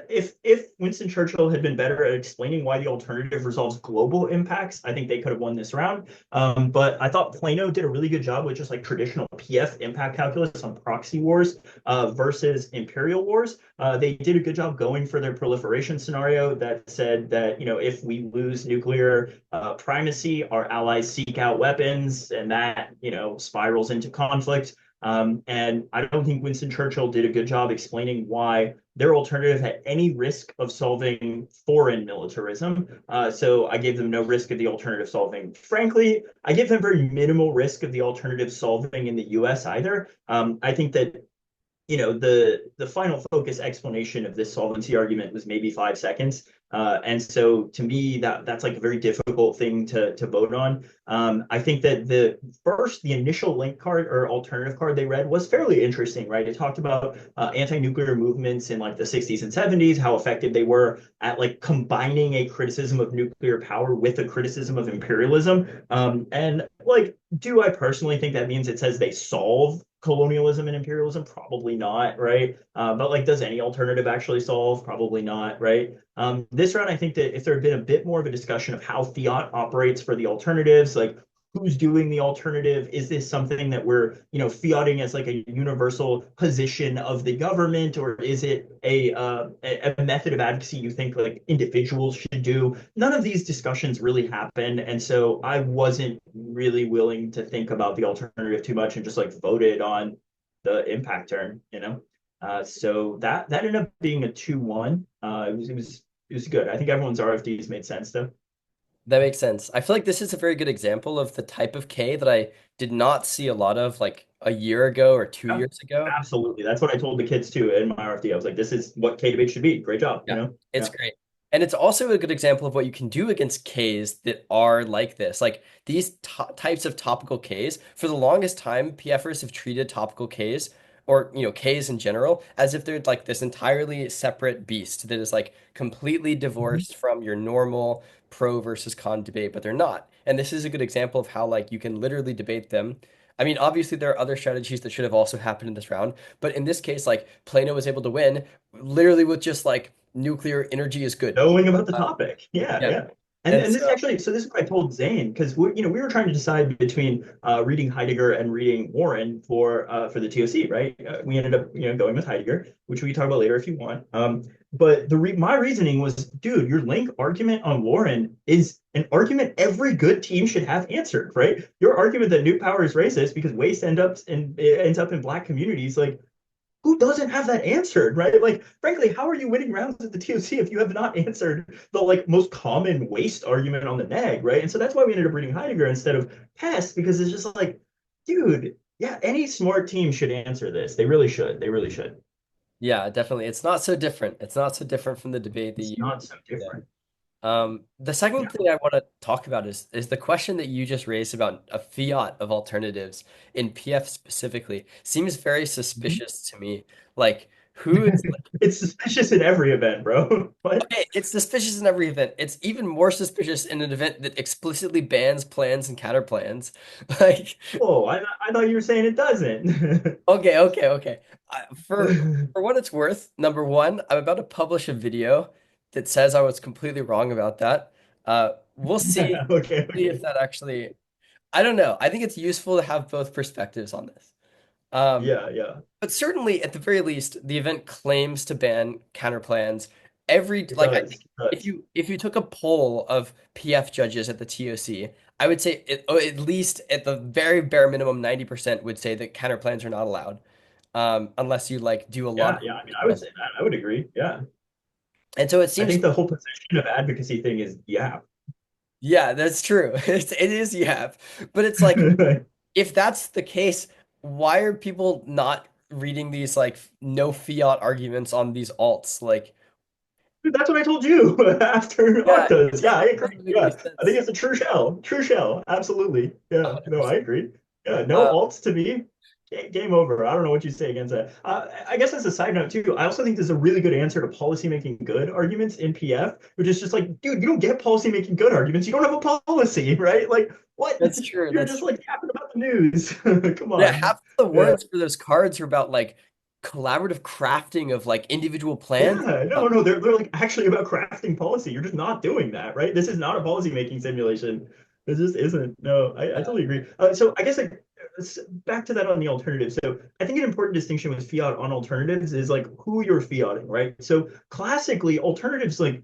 if Winston Churchill had been better at explaining why the alternative resolves global impacts, I think they could have won this round. But I thought Plano did a really good job with just like traditional PF impact calculus on proxy wars versus imperial wars. They did a good job going for their proliferation scenario that said that, if we lose nuclear primacy, our allies seek out weapons, and that, spirals into conflict. And I don't think Winston Churchill did a good job explaining why their alternative had any risk of solving foreign militarism. So I gave them no risk of the alternative solving. Frankly, I give them very minimal risk of the alternative solving in the US either. I think that the final focus explanation of this solvency argument was maybe 5 seconds. And so to me, that's like a very difficult thing to vote on. I think that the initial link card or alternative card they read was fairly interesting, right? It talked about anti-nuclear movements in like the 60s and 70s, how effective they were at like combining a criticism of nuclear power with a criticism of imperialism. And like, do I personally think that means it says they solve colonialism and imperialism? Probably not, right? But like, does any alternative actually solve? Probably not, right? This round, I think that if there had been a bit more of a discussion of how fiat operates for the alternatives, like who's doing the alternative, is this something that we're fiating as like a universal position of the government, or is it a method of advocacy you think like individuals should do? None of these discussions really happened, and so I wasn't really willing to think about the alternative too much and just like voted on the impact turn. So that ended up being a 2-1. It was good. I think everyone's RFDs made sense though. That makes sense. I feel like this is a very good example of the type of K that I did not see a lot of like a year ago or two Yeah, years ago. absolutely. That's what I told the kids too in my RFD. I was like, this is what K debate should be. Great job, Yeah, it's Yeah. great. And it's also a good example of what you can do against Ks that are like this. Like these types of topical Ks, for the longest time, PFers have treated topical Ks or, Ks in general as if they're like this entirely separate beast that is like completely Mhm. divorced from your normal pro versus con debate, but they're not. And this is a good example of how like you can literally debate them. I mean, obviously there are other strategies that should have also happened in this round, but in this case, like Plano was able to win literally with just like nuclear energy is good. Knowing about the Uh, topic. Yeah, yeah. yeah. And And and this so actually, so this is what I told Zane because we were trying to decide between reading Heidegger and reading Warren for the TOC, right? We ended up going with Heidegger, which we can talk about later if you want. But my reasoning was, dude, your link argument on Warren is an argument every good team should have answered, right? Your argument that nuke power is racist because waste ends up in black communities, like who doesn't have that answered, right? Like, frankly, how are you winning rounds at the TOC if you have not answered the like most common waste argument on the neg, right? And so that's why we ended up reading Heidegger instead of Hess, because it's just like, dude, yeah, any smart team should answer this. They really should. They really should. yeah, definitely. It's not so different. It's not so different from the debate that It's you not so did. different. The second Yeah. thing I want to talk about is the question that you just raised about a fiat of alternatives in PF specifically seems very Mhm. suspicious to me. Like, who is It's suspicious in every event, bro. What? okay, it's suspicious in every event. It's even more suspicious in an event that explicitly bans plans and counterplans. Like, Whoa, I thought you were saying it doesn't. okay, okay, okay. For what it's worth, number one, I'm about to publish a video that says I was completely wrong about that. We'll Okay, see if okay. that actually. I don't know. I think it's useful to have both perspectives on this. Um, Yeah, yeah. but certainly, at the very least, the event claims to ban counterplans. Every It like, I does. think It if does. you took a poll of PF judges at the TOC, I would say at least at the very bare minimum, 90% would say that counterplans are not allowed, unless you like do a lot Yeah, of yeah. I mean, I would testing. say that. I would agree. Yeah. And so it I seems, think the whole position of advocacy thing is yeah. yeah, that's true. It is you have, but it's like if that's the case, why are people not reading these like no fiat arguments on these alts? Like, That's what I told you after yeah, Octas. Yeah, I it agree. doesn't make any Yeah, I think sense. it's a true shell. True shell. Absolutely. Yeah. No, I 100%. agree. Yeah. No Uh, alts to me. Game over. I don't know what you say against that. I guess as a side note too, I also think there's a really good answer to policymaking good arguments in PF, which is just like, dude, you don't get policymaking good arguments. You don't have a policy, right? Like, what? that's true. You're That's just true. like yapping about the news. Come Yeah, on. half of the Yeah. words for those cards are about like collaborative crafting of like individual plans. Yeah, no, no, they're like actually about crafting policy. You're just not doing that, right? This is not a policy making simulation. This just isn't. No, I Yeah, totally agree. So I guess like back to that on the alternatives. So I think an important distinction with fiat on alternatives is like who you're fiating, right? So classically, alternatives like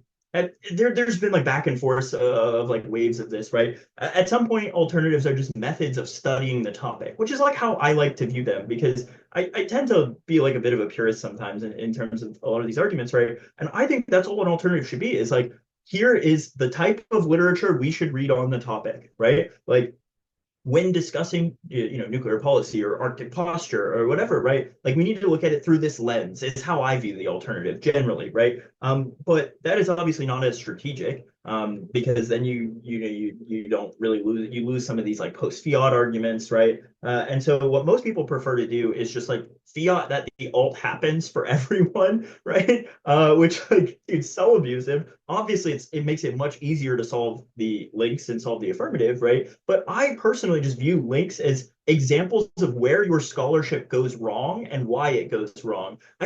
there's been like back and forth of like waves of this, right? At some point, alternatives are just methods of studying the topic, which is like how I like to view them because I tend to be like a bit of a purist sometimes in terms of a lot of these arguments, right? And I think that's all an alternative should be is like, here is the type of literature we should read on the topic, right? Like when discussing nuclear policy or Arctic posture or whatever, right? Like we need to look at it through this lens. It's how I view the alternative generally, right? But that is obviously not as strategic, because then you don't really lose some of these like post fiat arguments, right? And so what most people prefer to do is just like fiat that the alt happens for everyone, right? Which like it's so abusive. Obviously, it makes it much easier to solve the links and solve the affirmative, right? But I personally just view links as examples of where your scholarship goes wrong and why it goes wrong. I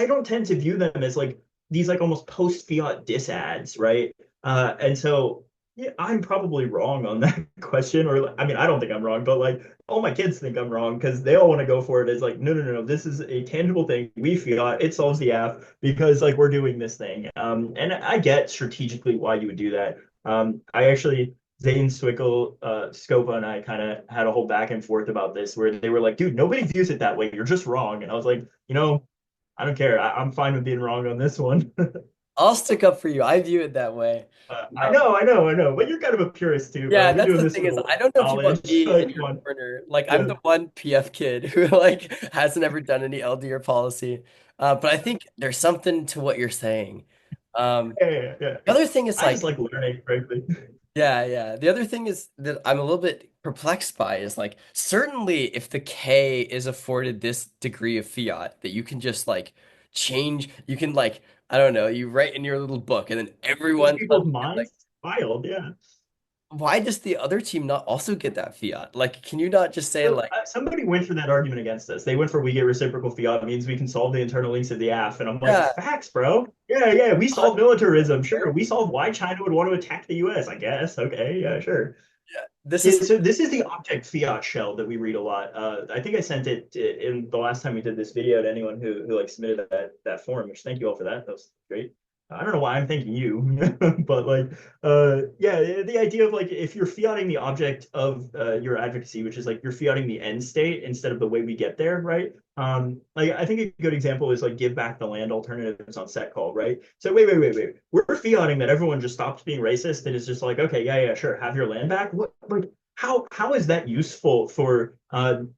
don't tend to view them as like these like almost post fiat diss ads, right? And so yeah, I'm probably wrong on that question, or I mean, I don't think I'm wrong, but like all my kids think I'm wrong because they all want to go for it as like, no, no, no, no, this is a tangible thing. We fiat, it solves the app because like we're doing this thing. And I get strategically why you would do that. I actually Zane Swickle, Scopa, and I kind of had a whole back and forth about this where they were like, dude, nobody views it that way. You're just wrong. And I was like, I don't care. I'm fine with being wrong on this one. I'll stick up for you. I view it that way. I know, I know, I know. But you're kind of a purist too, bro. Yeah, We've been that's doing the this thing for a is while. I don't know if you want Knowledge. me in Like, your come on. corner. Like I'm Yeah. the one PF kid who like hasn't ever done any LD or policy. But I think there's something to what you're saying. Um, Yeah, yeah, yeah. the other thing is I just like, like learning, frankly. yeah, yeah. The other thing is that I'm a little bit perplexed by is like certainly if the K is afforded this degree of fiat that you can just like change, you can like, I don't know, you write in your little book and then These everyone people's suddenly gets like, minds, wild, yeah. why does the other team not also get that fiat? Like, can you not just say So like, somebody went for that argument against us. They went for we get reciprocal fiat means we can solve the internal links of the AF. And I'm like, yeah, facts, bro. Yeah, yeah. We solve 100%, militarism. Sure. right? We solve why China would want to attack the US, I guess. Okay. Yeah, sure. Yeah. This Yeah, is so this is the object fiat shell that we read a lot. I think I sent it in the last time we did this video to anyone who like submitted that form, which thank you all for that. That was great. I don't know why I'm thanking you, but like, yeah, the idea of like if you're fiating the object of your advocacy, which is like you're fiating the end state instead of the way we get there, right? Like I think a good example is like give back the land alternatives on set call, right? So wait. We're fiating that everyone just stops being racist and is just like, okay, yeah, yeah, sure, have your land back. What like how is that useful for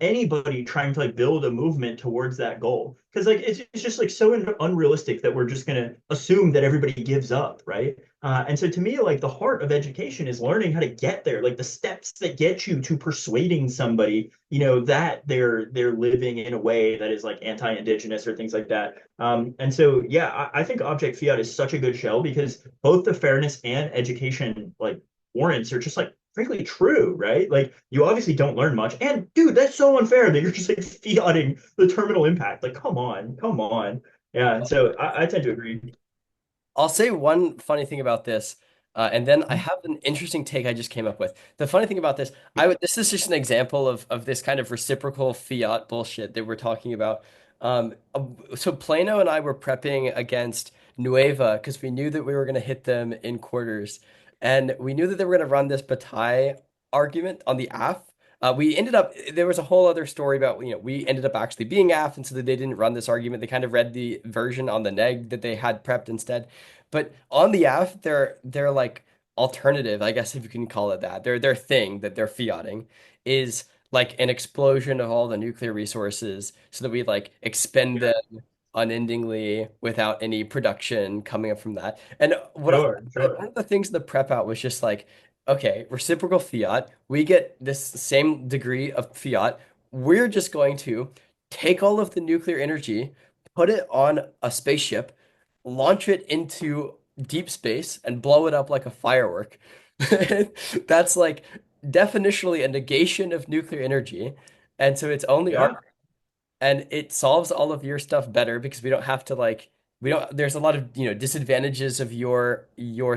anybody trying to like build a movement towards that goal? Because like it's just like so unrealistic that we're just gonna assume that everybody gives up, right? And so to me, like the heart of education is learning how to get there, like the steps that get you to persuading somebody, that they're living in a way that is like anti-indigenous or things like that. And so yeah, I think object fiat is such a good shell because both the fairness and education like warrants are just like frankly true, right? Like you obviously don't learn much. And dude, that's so unfair that you're just like fiating the terminal impact. Like, come on, come on. Yeah, so I tend to agree. I'll say one funny thing about this, and then I have an interesting take I just came up with. The funny thing about this, this is just an example of this kind of reciprocal fiat bullshit that we're talking about. So Plano and I were prepping against Nueva because we knew that we were going to hit them in quarters, and we knew that they were going to run this Bataille argument on the AF. We ended up there was a whole other story about we ended up actually being AF, and so that they didn't run this argument. They kind of read the version on the neg that they had prepped instead. But on the app, they're like alternative, I guess if you can call it that. Their thing that they're fiating is like an explosion of all the nuclear resources so that we like expend Sure, them unendingly without any production coming up from that. And sure, sure. one of the things in the prep out was just like, okay, reciprocal fiat, we get this same degree of fiat. We're just going to take all of the nuclear energy, put it on a spaceship, launch it into deep space and blow it up like a firework. That's like definitionally a negation of nuclear energy. And so it's only our Yeah. and it solves all of your stuff better because we don't have to like we don't there's a lot of disadvantages of your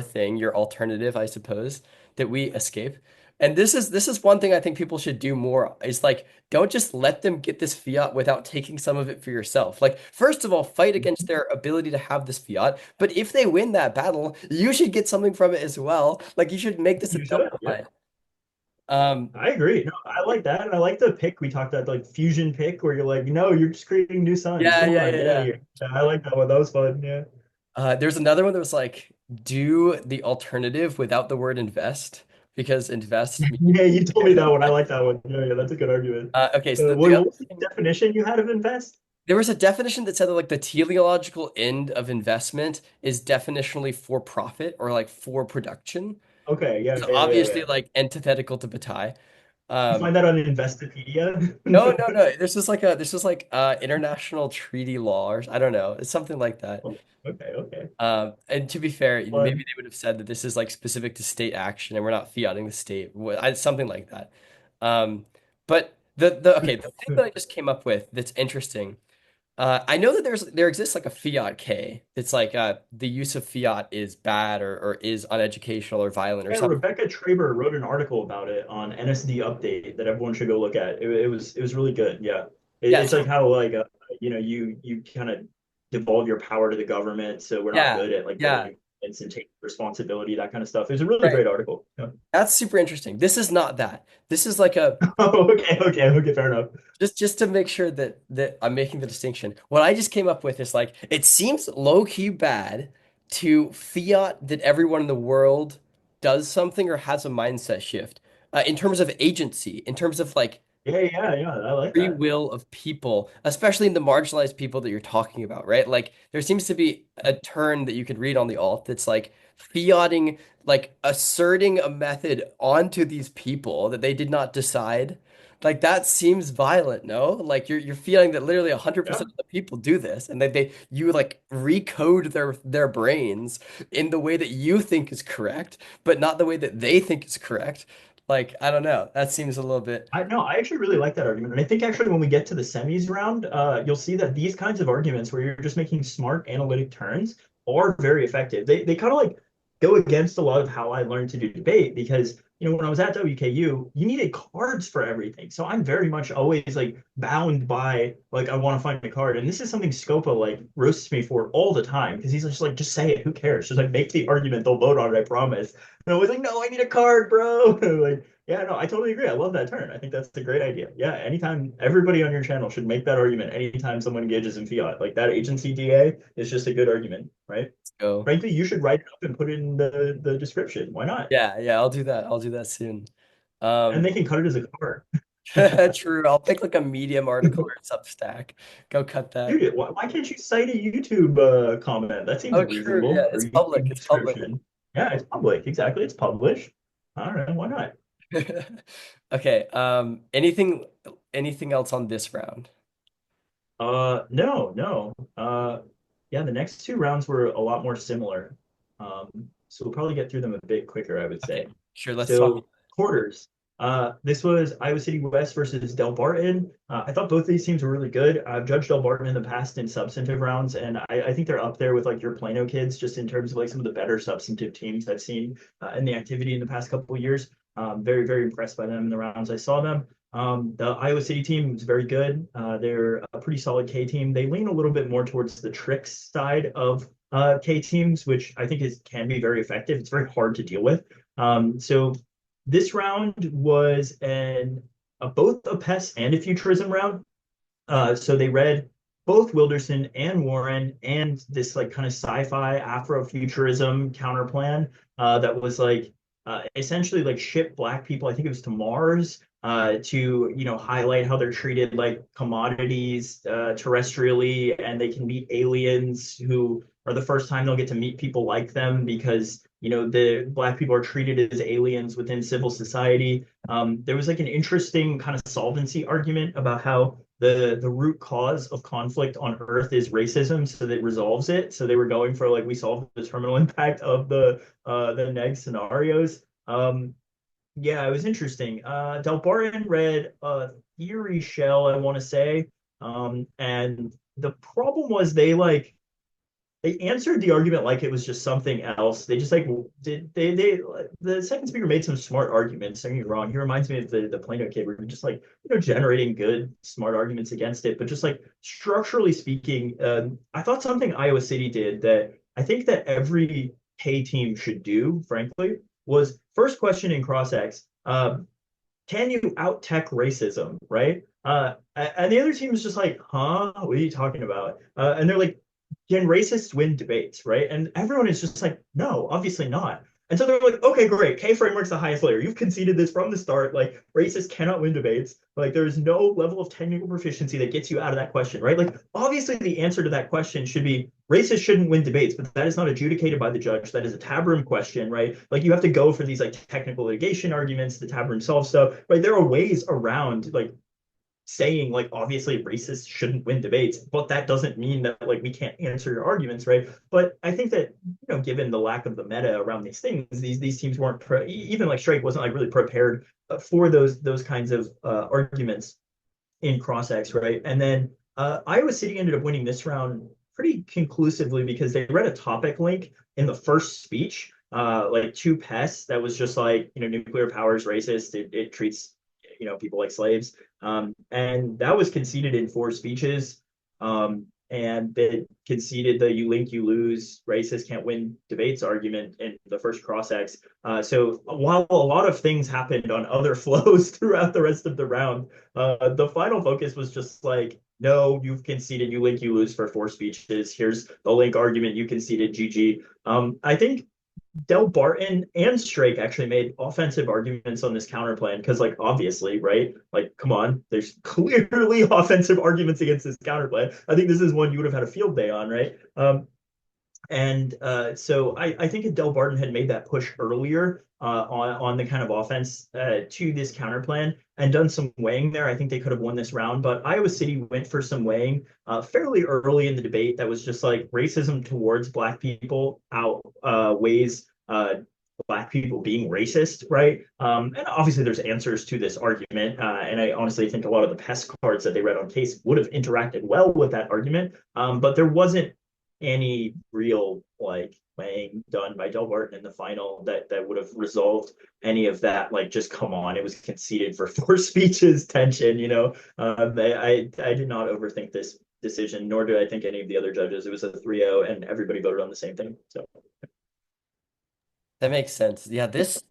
thing, your alternative, I suppose, that we escape. And this is one thing I think people should do more is like don't just let them get this fiat without taking some of it for yourself. Like first of all, fight against their ability to have this fiat, but if they win that battle, you should get something from it as well. Like you should make this a You should. double Yeah. fight. Um I agree. No, I like that. And I like the pick we talked about, like fusion pick, where you're like, no, you're just creating new suns. yeah, Come yeah, on, yeah, get out of yeah. here. Yeah, I like that one. That was fun. Yeah. There's another one that was like, do the alternative without the word invest because invest means Yeah, you told me that one. I like that one. Yeah, yeah, that's a good argument. okay. So the What other was the thing, definition you had of invest? there was a definition that said that like the teleological end of investment is definitionally for profit or like for production. Okay, yeah, So yeah, yeah, obviously yeah. like antithetical to Bataille. You Um, find that on Investopedia? no, no, no. This was like international treaty law or I don't know. It's something like that. Oh, okay, okay. And to be fair, maybe Fun. they would have said that this is like specific to state action and we're not fiating the state, something like that. Um, but the thing that I just came up with that's interesting. I know that there exists like a fiat K. It's like the use of fiat is bad or is uneducational or violent or Yeah, something. Rebecca Traber wrote an article about it on NSD Update that everyone should go look at. It was really good. Yeah, Yeah. it's like So how like you kind of devolve your power to the government, so we're not yeah, good at like yeah. building and taking responsibility, that kind of stuff. It was a really Right. great article. Yeah. That's super interesting. This is not that. This is like a Oh, okay, okay, okay, fair enough. just to make sure that I'm making the distinction. What I just came up with is like it seems low key bad to fiat that everyone in the world does something or has a mindset shift in terms of agency, in terms of like Yeah, yeah, yeah. I like free that. will of people, especially in the marginalized people that you're talking about, right? Like there seems to be a turn that you could read on the alt that's like fiating, like asserting a method onto these people that they did not decide. Like that seems violent, no? Like you're feeling that literally Yeah. 100% of the people do this and they you like recode their brains in the way that you think is correct, but not the way that they think is correct. Like, I don't know. That seems a little bit I no, I actually really like that argument. And I think actually when we get to the semis round, you'll see that these kinds of arguments where you're just making smart analytic turns are very effective. They kind of like go against a lot of how I learned to do debate because when I was at WKU, you needed cards for everything. So I'm very much always like bound by like I want to find a card. And this is something Scopa like roasts me for all the time because he's just like, just say it, who cares? Just like make the argument, they'll vote on it, I promise. And I was like, no, I need a card, bro. Like yeah, no, I totally agree. I love that turn. I think that's a great idea. Yeah, anytime everybody on your channel should make that argument anytime someone engages in fiat. Like that agency DA is just a good argument, right? go. Frankly, you should write it up and put it in the description. Why not? Yeah, yeah, I'll do that. I'll do that soon. And Um, they can cut it as a car. true. I'll pick like a Medium article or Substack. Go cut that. Dude, why can't you cite a YouTube comment? That seems Oh, true. Yeah, reasonable. Or it's public. YouTube It's public. description. Yeah, it's public. Exactly. It's published. I don't know. Why not? Okay. Anything else on this round? No, no. Yeah, the next two rounds were a lot more similar. So we'll probably get through them a bit quicker, I would Okay, say. sure. Let's talk. So quarters. This was Iowa City West versus Del Barton. I thought both of these teams were really good. I've judged Del Barton in the past in substantive rounds, and I think they're up there with like your Plano kids, just in terms of like some of the better substantive teams I've seen in the activity in the past couple of years. Very, very impressed by them in the rounds I saw them. The Iowa City team is very good. They're a pretty solid K team. They lean a little bit more towards the tricks side of K teams, which I think can be very effective. It's very hard to deal with. So this round was both a PES and a futurism round. So they read both Wilderson and Warren and this like kind of sci-fi Afrofuturism counterplan that was like essentially like ship black people. I think it was to Mars to highlight how they're treated like commodities terrestrially, and they can meet aliens who are the first time they'll get to meet people like them because the black people are treated as aliens within civil society. There was like an interesting kind of solvency argument about how the root cause of conflict on Earth is racism, so that resolves it. So they were going for like we solve the terminal impact of the neg scenarios. Yeah, it was interesting. Del Barton read a theory shell, I want to say, and the problem was they answered the argument like it was just something else. They just like did they the second speaker made some smart arguments. Don't get me wrong. He reminds me of the Plano kid. We're just like generating good smart arguments against it, but just like structurally speaking, I thought something Iowa City did that I think that every K team should do. Frankly, was first question in CrossX. Can you out tech racism, right? And the other team is just like, huh? What are you talking about? And they're like, can racists win debates, right? And everyone is just like, no, obviously not. And so they're like, okay, great. K framework's the highest layer. You've conceded this from the start. Like racists cannot win debates. Like there's no level of technical proficiency that gets you out of that question, right? Like obviously the answer to that question should be racists shouldn't win debates, but that is not adjudicated by the judge. That is a tab room question, right? Like you have to go for these like technical litigation arguments, the tab room solve stuff, right? There are ways around like saying like obviously racists shouldn't win debates, but that doesn't mean that like we can't answer your arguments, right? But I think that given the lack of the meta around these things, these teams weren't even like Strike wasn't like really prepared for those kinds of arguments in cross X, right? And then Iowa City ended up winning this round pretty conclusively because they read a topic link in the first speech, like to Pest, that was just like, nuclear power is racist. It treats, people like slaves. And that was conceded in four speeches. And they conceded the you link, you lose, racist can't win debates argument in the first cross X. So while a lot of things happened on other flows throughout the rest of the round, the final focus was just like, no, you've conceded, you link, you lose for four speeches. Here's the link argument, you conceded, GG. I think Del Barton and Strake actually made offensive arguments on this counter plan because, like, obviously, right? Like, come on, there's clearly offensive arguments against this counter plan. I think this is one you would have had a field day on, right? And so I think if Del Barton had made that push earlier on the kind of offense to this counter plan and done some weighing there, I think they could have won this round. But Iowa City went for some weighing fairly early in the debate that was just like racism towards Black people outweighs Black people being racist, right? And obviously there's answers to this argument. And I honestly think a lot of the pest cards that they read on case would have interacted well with that argument. But there wasn't any real like weighing done by Del Barton in the final that would have resolved any of that. Like, just come on, it was conceded for four speeches tension. I did not overthink this decision, nor do I think any of the other judges. It was a 3-0 and everybody voted on the same thing. So That makes sense. Yeah, this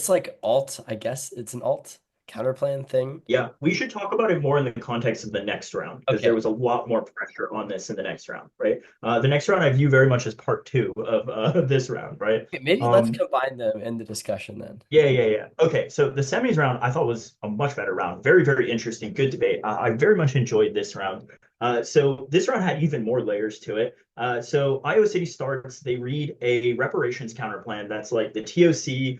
like alt, I guess it's an alt counterplan thing. yeah, we should talk about it more in the context of the next round because there Okay. was a lot more pressure on this in the next round, right? The next round I view very much as part two of this round, right? Okay, maybe let's Um, combine them in the discussion then. Yeah, yeah, yeah. Okay, so the semis round I thought was a much better round. Very, very interesting. Good debate. I very much enjoyed this round. So this round had even more layers to it. So Iowa City starts, they read a reparations counter plan. That's like the TOC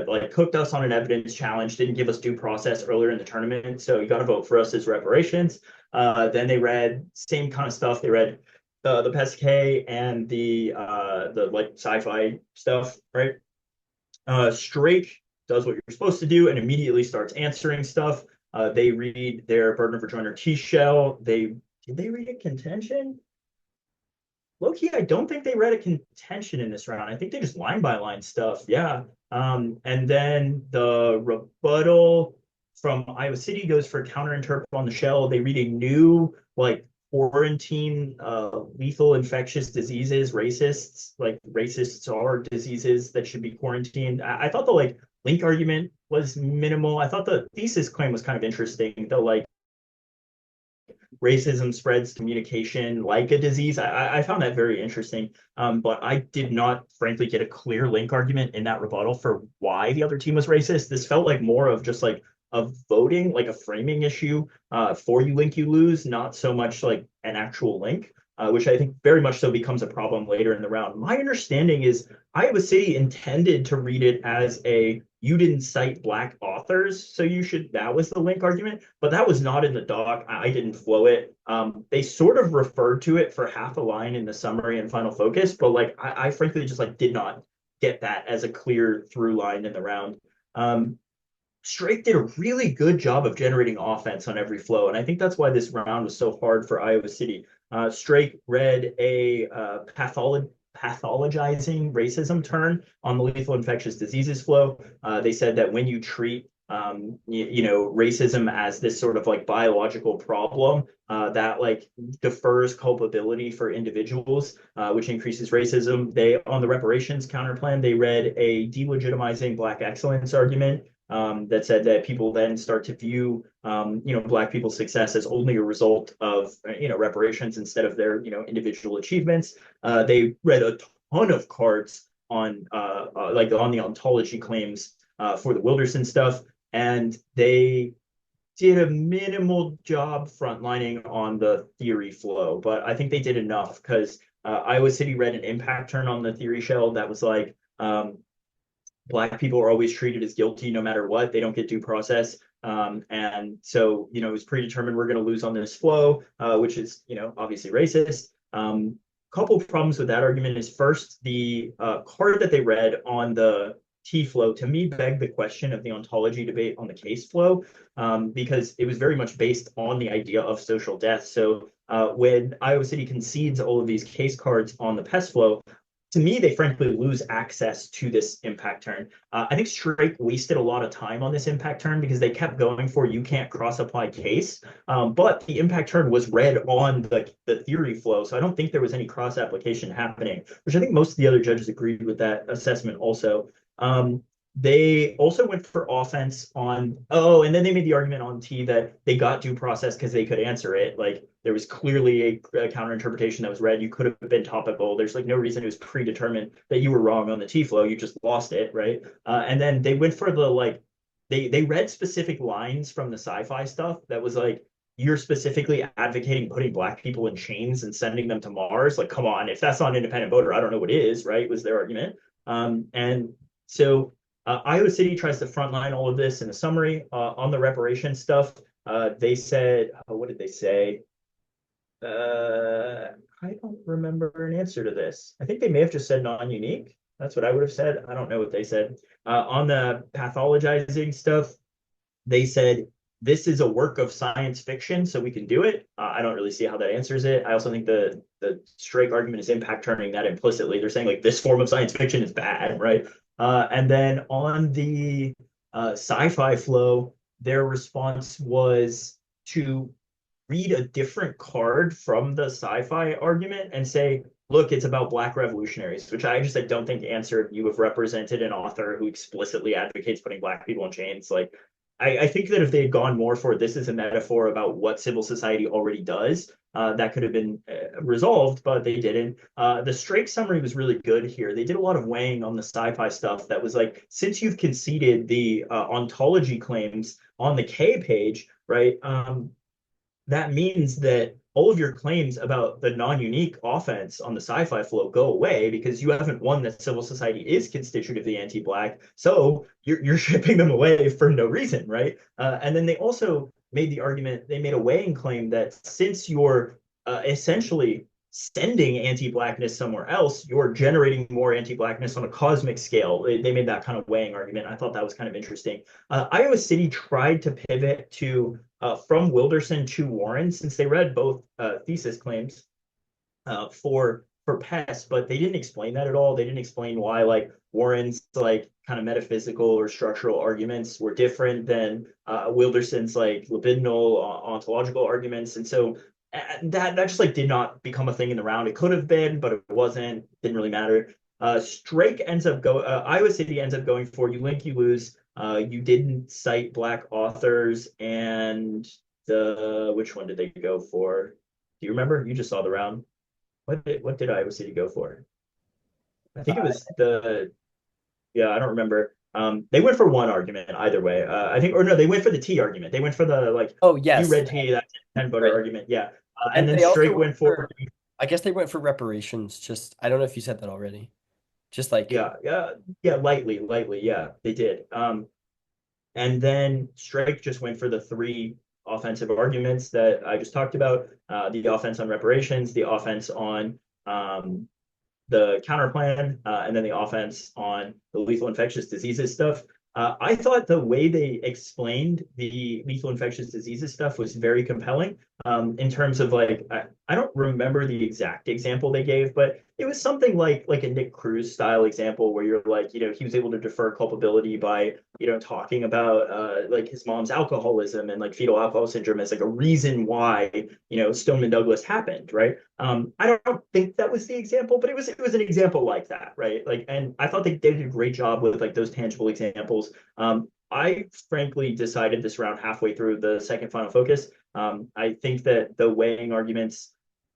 like cooked us on an evidence challenge, didn't give us due process earlier in the tournament. So you got to vote for us as reparations. Then they read same kind of stuff. They read the Pesquet and the like sci-fi stuff, right? Strake does what you're supposed to do and immediately starts answering stuff. They read their burden of rejoinder T shell. Did they read a contention? Low key, I don't think they read a contention in this round. I think they just line by line stuff. Yeah. And then the rebuttal from Iowa City goes for counter interpret on the shell. They read a new like quarantine lethal infectious diseases. Racists are diseases that should be quarantined. I thought the like link argument was minimal. I thought the thesis claim was kind of interesting. The like racism spreads communication like a disease. I found that very interesting. But I did not, frankly, get a clear link argument in that rebuttal for why the other team was racist. This felt like more of just like a voting, like a framing issue for you link, you lose, not so much like an actual link. Which I think very much so becomes a problem later in the round. My understanding is Iowa City intended to read it as a you didn't cite Black authors, so you should, that was the link argument, but that was not in the doc. I didn't flow it. They sort of referred to it for half a line in the summary and final focus, but like I frankly just like did not get that as a clear through line in the round. Strake did a really good job of generating offense on every flow, and I think that's why this round was so hard for Iowa City. Strake read a pathologizing racism turn on the lethal infectious diseases flow. They said that when you treat racism as this sort of like biological problem that like defers culpability for individuals, which increases racism. They on the reparations counterplan, they read a delegitimizing Black excellence argument that said that people then start to view, Black people's success as only a result of, reparations instead of their, individual achievements. They read a ton of cards like on the ontology claims for the Wilderson stuff, and they did a minimal job frontlining on the theory flow, but I think they did enough because Iowa City read an impact turn on the theory shell that was like Black people are always treated as guilty no matter what. They don't get due process. And so, it was predetermined we're going to lose on this flow, which is, obviously racist. Couple of problems with that argument is first, the card that they read on the T flow to me begged the question of the ontology debate on the case flow, because it was very much based on the idea of social death. So when Iowa City concedes all of these case cards on the PES flow, to me, they frankly lose access to this impact turn. I think Strake wasted a lot of time on this impact turn because they kept going for you can't cross apply case. But the impact turn was read on the theory flow. So I don't think there was any cross application happening, which I think most of the other judges agreed with that assessment also. They also went for offense on, oh, and then they made the argument on T that they got due process because they could answer it. Like there was clearly a counter interpretation that was read. You could have been topical. There's like no reason it was predetermined that you were wrong on the T flow. You just lost it, right? And then they went for the like, they read specific lines from the sci-fi stuff that was like, you're specifically advocating putting Black people in chains and sending them to Mars. Like, come on, if that's not an independent voter, I don't know what is, right? Was their argument. And so Iowa City tries to frontline all of this in a summary on the reparation stuff. They said, what did they say? I don't remember an answer to this. I think they may have just said non-unique. That's what I would have said. I don't know what they said. On the pathologizing stuff, they said this is a work of science fiction, so we can do it. I don't really see how that answers it. I also think the Strake argument is impact turning that implicitly. They're saying like this form of science fiction is bad, right? And then on the sci-fi flow, their response was to read a different card from the sci-fi argument and say, look, it's about Black revolutionaries, which I don't think answered you have represented an author who explicitly advocates putting Black people in chains. Like, I think that if they had gone more for this is a metaphor about what civil society already does, that could have been resolved, but they didn't. The Strake summary was really good here. They did a lot of weighing on the sci-fi stuff that was like, since you've conceded the ontology claims on the K page, right? That means that all of your claims about the non-unique offense on the sci-fi flow go away because you haven't won that civil society is constitutively anti-Black. So you're shipping them away for no reason, right? And then they also made the argument, they made a weighing claim that since you're essentially sending anti-Blackness somewhere else, you're generating more anti-Blackness on a cosmic scale. They made that kind of weighing argument. I thought that was kind of interesting. Iowa City tried to pivot to from Wilderson to Warren since they read both thesis claims for PES, but they didn't explain that at all. They didn't explain why like Warren's like kind of metaphysical or structural arguments were different than Wilderson's like libidinal ontological arguments, and so that just like did not become a thing in the round. It could have been, but it wasn't. Didn't really matter. Strake ends up go. Iowa City ends up going for you link, you lose. You didn't cite Black authors, and the which one did they go for? Do you remember? You just saw the round. What did Iowa City go for? I think it Uh, was the yeah, I don't remember. They went for one argument either way. I think or no, they went for the T argument. They went for the like oh you yes, read T that 10 voter right. argument. Yeah. And And then they also Strake went went for for, I guess they went for reparations. Just I don't know if you said that already. Just like yeah, lightly, yeah, they did. And then Strike just went for the three offensive arguments that I just talked about, the offense on reparations, the offense on the counter plan, and then the offense on the lethal infectious diseases stuff. I thought the way they explained the lethal infectious diseases stuff was very compelling in terms of like I don't remember the exact example they gave, but it was something like a Nick Cruz style example where you're like, he was able to defer culpability by, talking about like his mom's alcoholism and like fetal alcohol syndrome as like a reason why, Stoneman Douglas happened, right? I don't think that was the example, but it was an example like that, right? Like, and I thought they did a great job with like those tangible examples. I frankly decided this round halfway through the second final focus. I think that the weighing arguments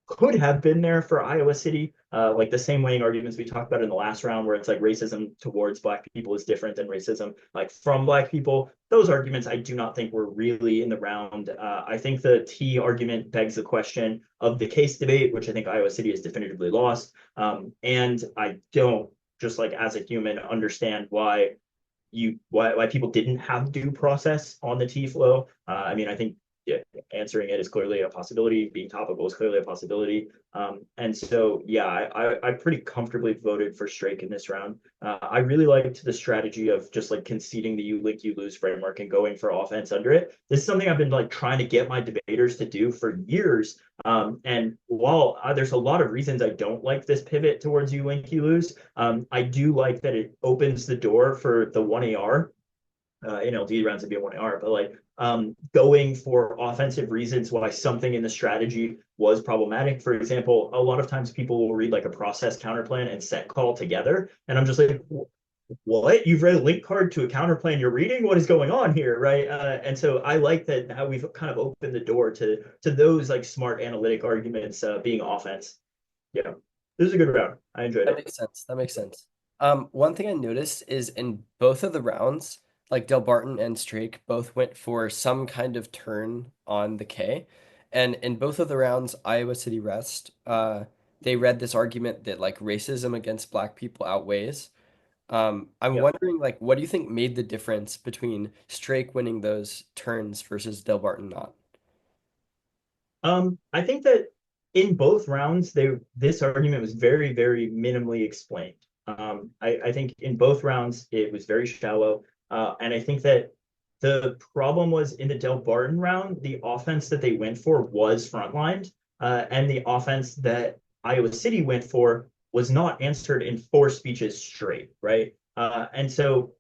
could have been there for Iowa City, like the same weighing arguments we talked about in the last round, where it's like racism towards Black people is different than racism like from Black people. Those arguments I do not think were really in the round. I think the T argument begs the question of the case debate, which I think Iowa City has definitively lost. And I don't, just like as a human, understand why people didn't have due process on the T flow. I mean, I think, yeah, answering it is clearly a possibility. Being topical is clearly a possibility. And so, yeah, I pretty comfortably voted for Strake in this round. I really liked the strategy of just like conceding the you link, you lose framework and going for offense under it. This is something I've been like trying to get my debaters to do for years. And while there's a lot of reasons I don't like this pivot towards you link, you lose, I do like that it opens the door for the 1AR. NLD rounds to be a 1AR, but like going for offensive reasons why something in the strategy was problematic. For example, a lot of times people will read like a process counterplan and set call together. And I'm just like, what? You've read a link card to a counterplan you're reading? What is going on here? Right. And so I like that how we've kind of opened the door to those like smart analytic arguments being offense. Yeah. This is a good round. I enjoyed That it. makes sense. That makes sense. One thing I noticed is in both of the rounds, like Del Barton and Strake both went for some kind of turn on the K. And in both of the rounds, Iowa City Rest, they read this argument that like racism against black people outweighs. I'm Yeah. wondering like what do you think made the difference between Strake winning those turns versus Del Barton not? I think that in both rounds, this argument was very, very minimally explained. I think in both rounds it was very shallow, and I think that the problem was in the Del Barton round, the offense that they went for was frontlined, and the offense that Iowa City went for was not answered in four speeches straight, right? And so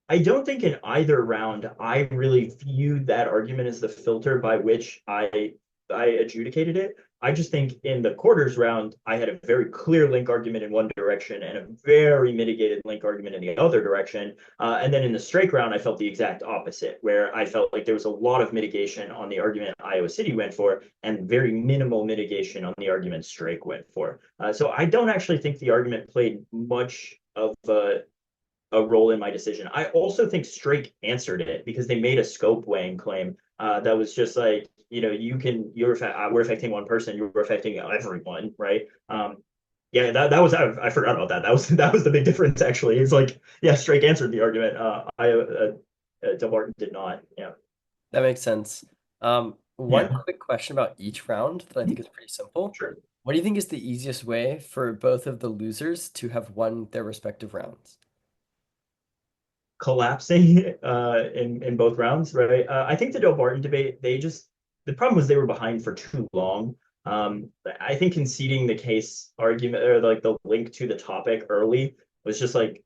I don't think in either round I really viewed that argument as the filter by which I adjudicated it. I just think in the quarters round, I had a very clear link argument in one direction and a very mitigated link argument in the other direction. And then in the strike round, I felt the exact opposite, where I felt like there was a lot of mitigation on the argument Iowa City went for and very minimal mitigation on the argument Strake went for. So I don't actually think the argument played much of a role in my decision. I also think Strake answered it because they made a scope weighing claim that was just like, we're affecting one person, you're affecting everyone, right? Yeah, that was I forgot about that. That was the big difference actually. It's like, yeah, Strake answered the argument. Del Martin did not. Yeah, That makes sense. One yeah, quick question about each round that I think is pretty simple. sure. What do you think is the easiest way for both of the losers to have won their respective rounds? Collapsing in both rounds, right? I think the Joe Barton debate, the problem was they were behind for too long. I think conceding the case argument or like the link to the topic early was just like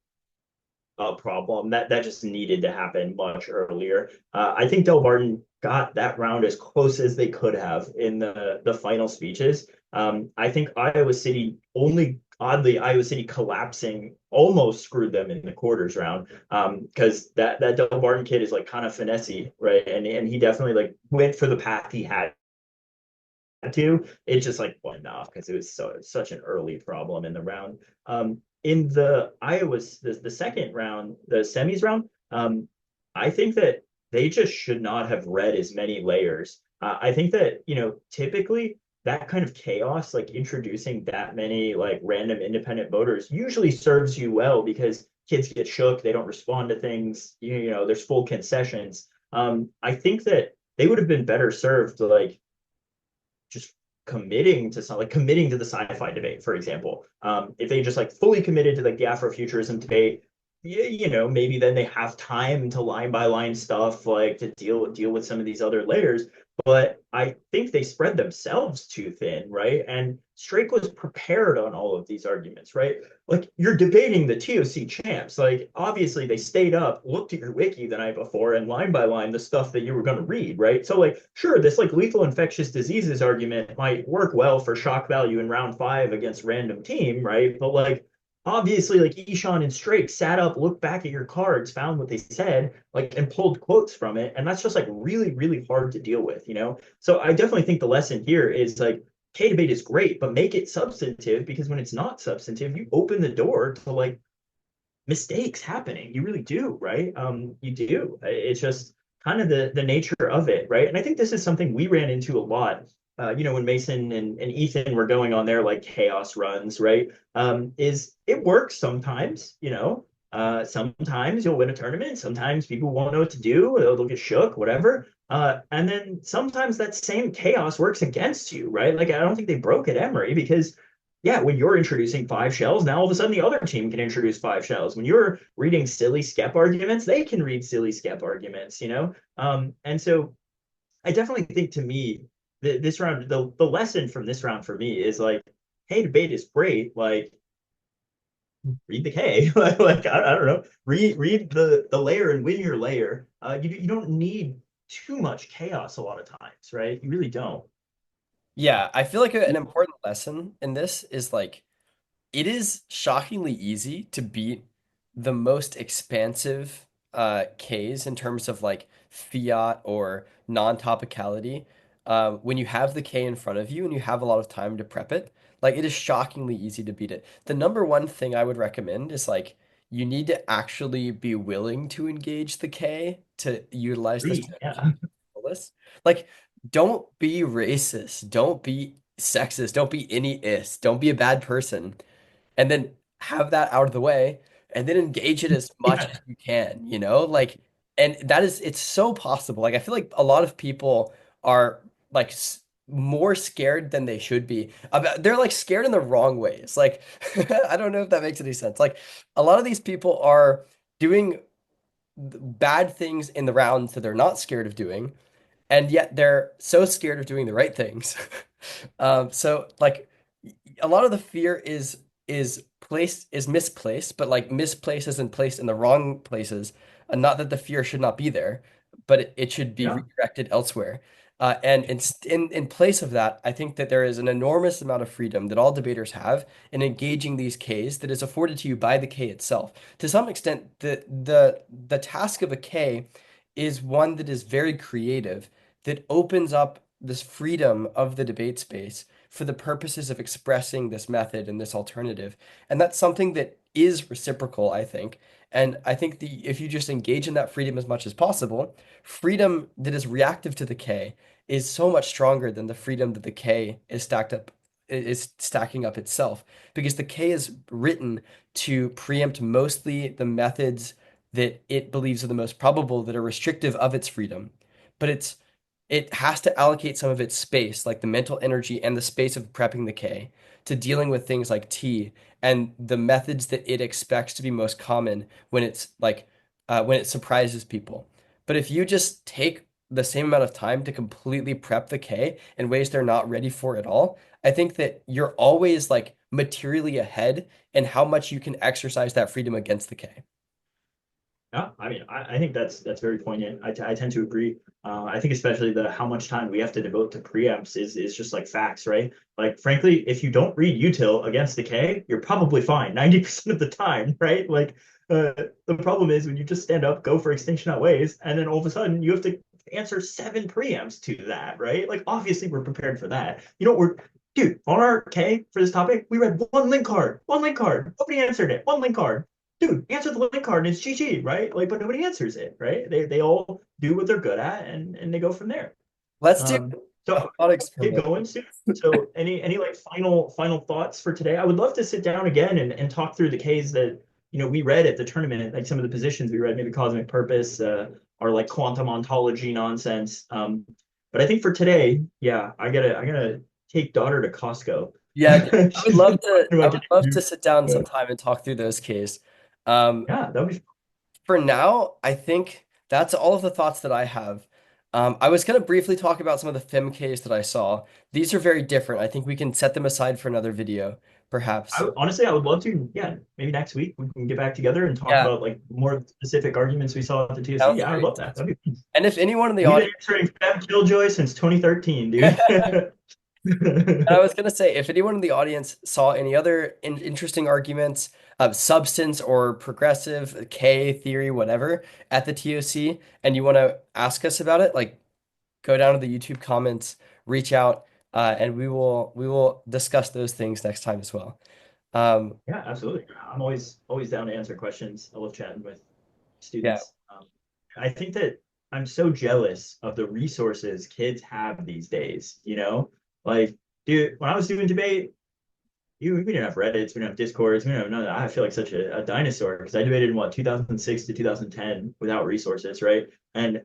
a problem that just needed to happen much earlier. I think Del Barton got that round as close as they could have in the final speeches. I think Iowa City only oddly Iowa City collapsing almost screwed them in the quarters round because that Del Barton kid is like kind of finessey, right? And he definitely like went for the path he had to. It just like wasn't enough because it was such an early problem in the round. In the Iowa's the second round, the semis round, I think that they just should not have read as many layers. I think that typically that kind of chaos, like introducing that many like random independent voters, usually serves you well because kids get shook, they don't respond to things. There's full concessions. I think that they would have been better served like just committing to the sci-fi debate, for example. If they just like fully committed to the Afrofuturism debate, maybe then they have time to line by line stuff, like to deal with some of these other layers. But I think they spread themselves too thin, right? And Strake was prepared on all of these arguments, right? Like you're debating the TOC champs. Like obviously they stayed up, looked at your wiki the night before, and line by line the stuff that you were going to read, right? So like, sure, this like lethal infectious diseases argument might work well for shock value in round 5 against random team, right? But like obviously like Ishan and Strake sat up, looked back at your cards, found what they said, like and pulled quotes from it. And that's just like really, really hard to deal with. So I definitely think the lesson here is like K debate is great, but make it substantive because when it's not substantive, you open the door to like mistakes happening. You really do, right? You do. It's just kind of the nature of it, right? And I think this is something we ran into a lot. When Mason and Ethan were going on their like chaos runs, right? Is it works sometimes, sometimes you'll win a tournament, sometimes people won't know what to do, they'll get shook, whatever. And then sometimes that same chaos works against you, right? Like I don't think they broke at Emory because yeah, when you're introducing five shells, now all of a sudden the other team can introduce five shells. When you're reading silly skep arguments, they can read silly skep arguments. And so I definitely think to me, this round, the lesson from this round for me is like, hey, debate is great. Like, read the K. Like I don't know, read the layer and win your layer. You don't need too much chaos a lot of times, right? You really don't. Yeah, I feel like an important lesson in this is like it is shockingly easy to beat the most expansive Ks in terms of like fiat or non-topicality when you have the K in front of you and you have a lot of time to prep it. Like it is shockingly easy to beat it. The number one thing I would recommend is like you need to actually be willing to engage the K to utilize this Read, to achieve yeah, this. Like don't be racist, don't be sexist, don't be any is, don't be a bad person and then have that out of the way and then engage it as much yeah, as you can, Like, and that is, it's so possible. Like, I feel like a lot of people are like more scared than they should be about, they're like scared in the wrong ways. Like, I don't know if that makes any sense. Like, a lot of these people are doing bad things in the rounds that they're not scared of doing and yet they're so scared of doing the right things. So like a lot of the fear is misplaced, but like misplaced and placed in the wrong places. And not that the fear should not be there, but it should be yeah. redirected elsewhere. And in place of that, I think that there is an enormous amount of freedom that all debaters have in engaging these Ks that is afforded to you by the K itself. To some extent, the task of a K is one that is very creative, that opens up this freedom of the debate space for the purposes of expressing this method and this alternative. And that's something that is reciprocal, I think. And I think if you just engage in that freedom as much as possible, freedom that is reactive to the K is so much stronger than the freedom that the K is stacking up itself because the K is written to preempt mostly the methods that it believes are the most probable that are restrictive of its freedom. But it has to allocate some of its space, like the mental energy and the space of prepping the K, to dealing with things like T and the methods that it expects to be most common when it's like when it surprises people. But if you just take the same amount of time to completely prep the K in ways they're not ready for at all, I think that you're always like materially ahead in how much you can exercise that freedom against the K. Yeah, I mean, I think that's very poignant. I tend to agree. I think especially the how much time we have to devote to preamps is just like facts, right? Like, frankly, if you don't read util against the K, you're probably fine 90% of the time, right? Like, the problem is when you just stand up, go for extinction outweighs, and then all of a sudden you have to answer seven preamps to that, right? Like, obviously we're prepared for that. Dude, on our K for this topic, we read one link card. Nobody answered it. One link card, dude, answer the link card and it's GG, right? Like, but nobody answers it, right? They all do what they're good at and they go from there. Let's do Um, a so thought get experiment. going soon. So any like final thoughts for today? I would love to sit down again and talk through the Ks that we read at the tournament, like some of the positions we read, maybe cosmic purpose, or like quantum ontology nonsense. But I think for today, yeah, I gotta take daughter to Costco. Yeah, dude, She's been talking I about would getting love new. to sit down sometime and talk through those cases. Um, Yeah, that would be for now, I think that's all of the thoughts that I have. I was going to briefly talk about some of the FemKs that I saw. These are very different. I think we can set them aside for another video, perhaps. honestly, I would love to. Yeah, maybe next week we can get back together and talk Yeah, about like more specific arguments we saw at the TOC. sounds Yeah, I would great. love that. That'd be fun. And if anyone in the We've been audience, answering Fem Killjoy since 2013, dude. and I was going to say, if anyone in the audience saw any other interesting arguments of substance or progressive K theory, whatever, at the TOC, and you want to ask us about it, like go down to the YouTube comments, reach out. and we will discuss those things next time as well. Um, Yeah, absolutely. I'm always down to answer questions. I love chatting with yeah, students. I think that I'm so jealous of the resources kids have these days, you know? Like, dude, when I was doing debate, we didn't have Reddits, we didn't have Discords, we didn't have none of that. I feel like such a dinosaur because I debated in what 2006 to 2010 without resources, right? And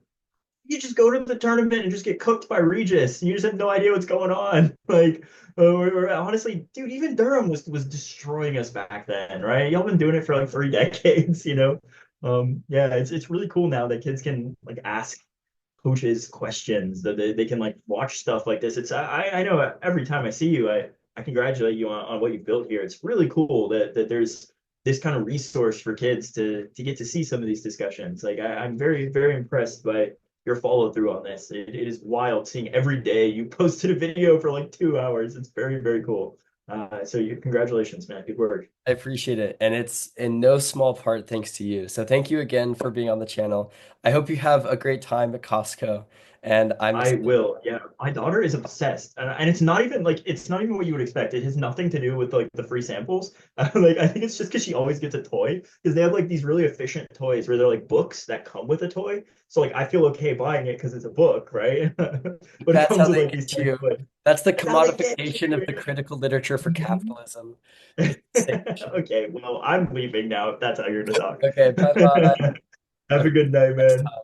you just go to the tournament and just get cooked by Regis. You just have no idea what's going on. Like, honestly, dude, even Durham was destroying us back then, right? Y'all been doing it for like 3 decades, you know. Yeah, it's really cool now that kids can like ask coaches questions, that they can like watch stuff like this. I know every time I see you, I congratulate you on what you built here. It's really cool that there's this kind of resource for kids to get to see some of these discussions. Like I'm very impressed by your follow through on this. It is wild seeing every day you posted a video for like 2 hours. It's very cool. So you congratulations, man. Good work. I appreciate it, and it's in no small part thanks to you. So thank you again for being on the channel. I hope you have a great time at Costco, and I'm I excited. will. Yeah, my daughter is obsessed, and it's not even like it's not even what you would expect. It has nothing to do with like the free samples. Like I think it's just because she always gets a toy because they have like these really efficient toys where they're like books that come with a toy. So like I feel okay buying it because it's a book, right? But it That's how comes with they like these get tiny you. toys. That's the That's how they get commodification of the critical literature for you. capitalism. It's insane. Okay, well I'm leaving now if that's how you're gonna talk. Okay, bye bye. Have I'll a see good night, you next man. time.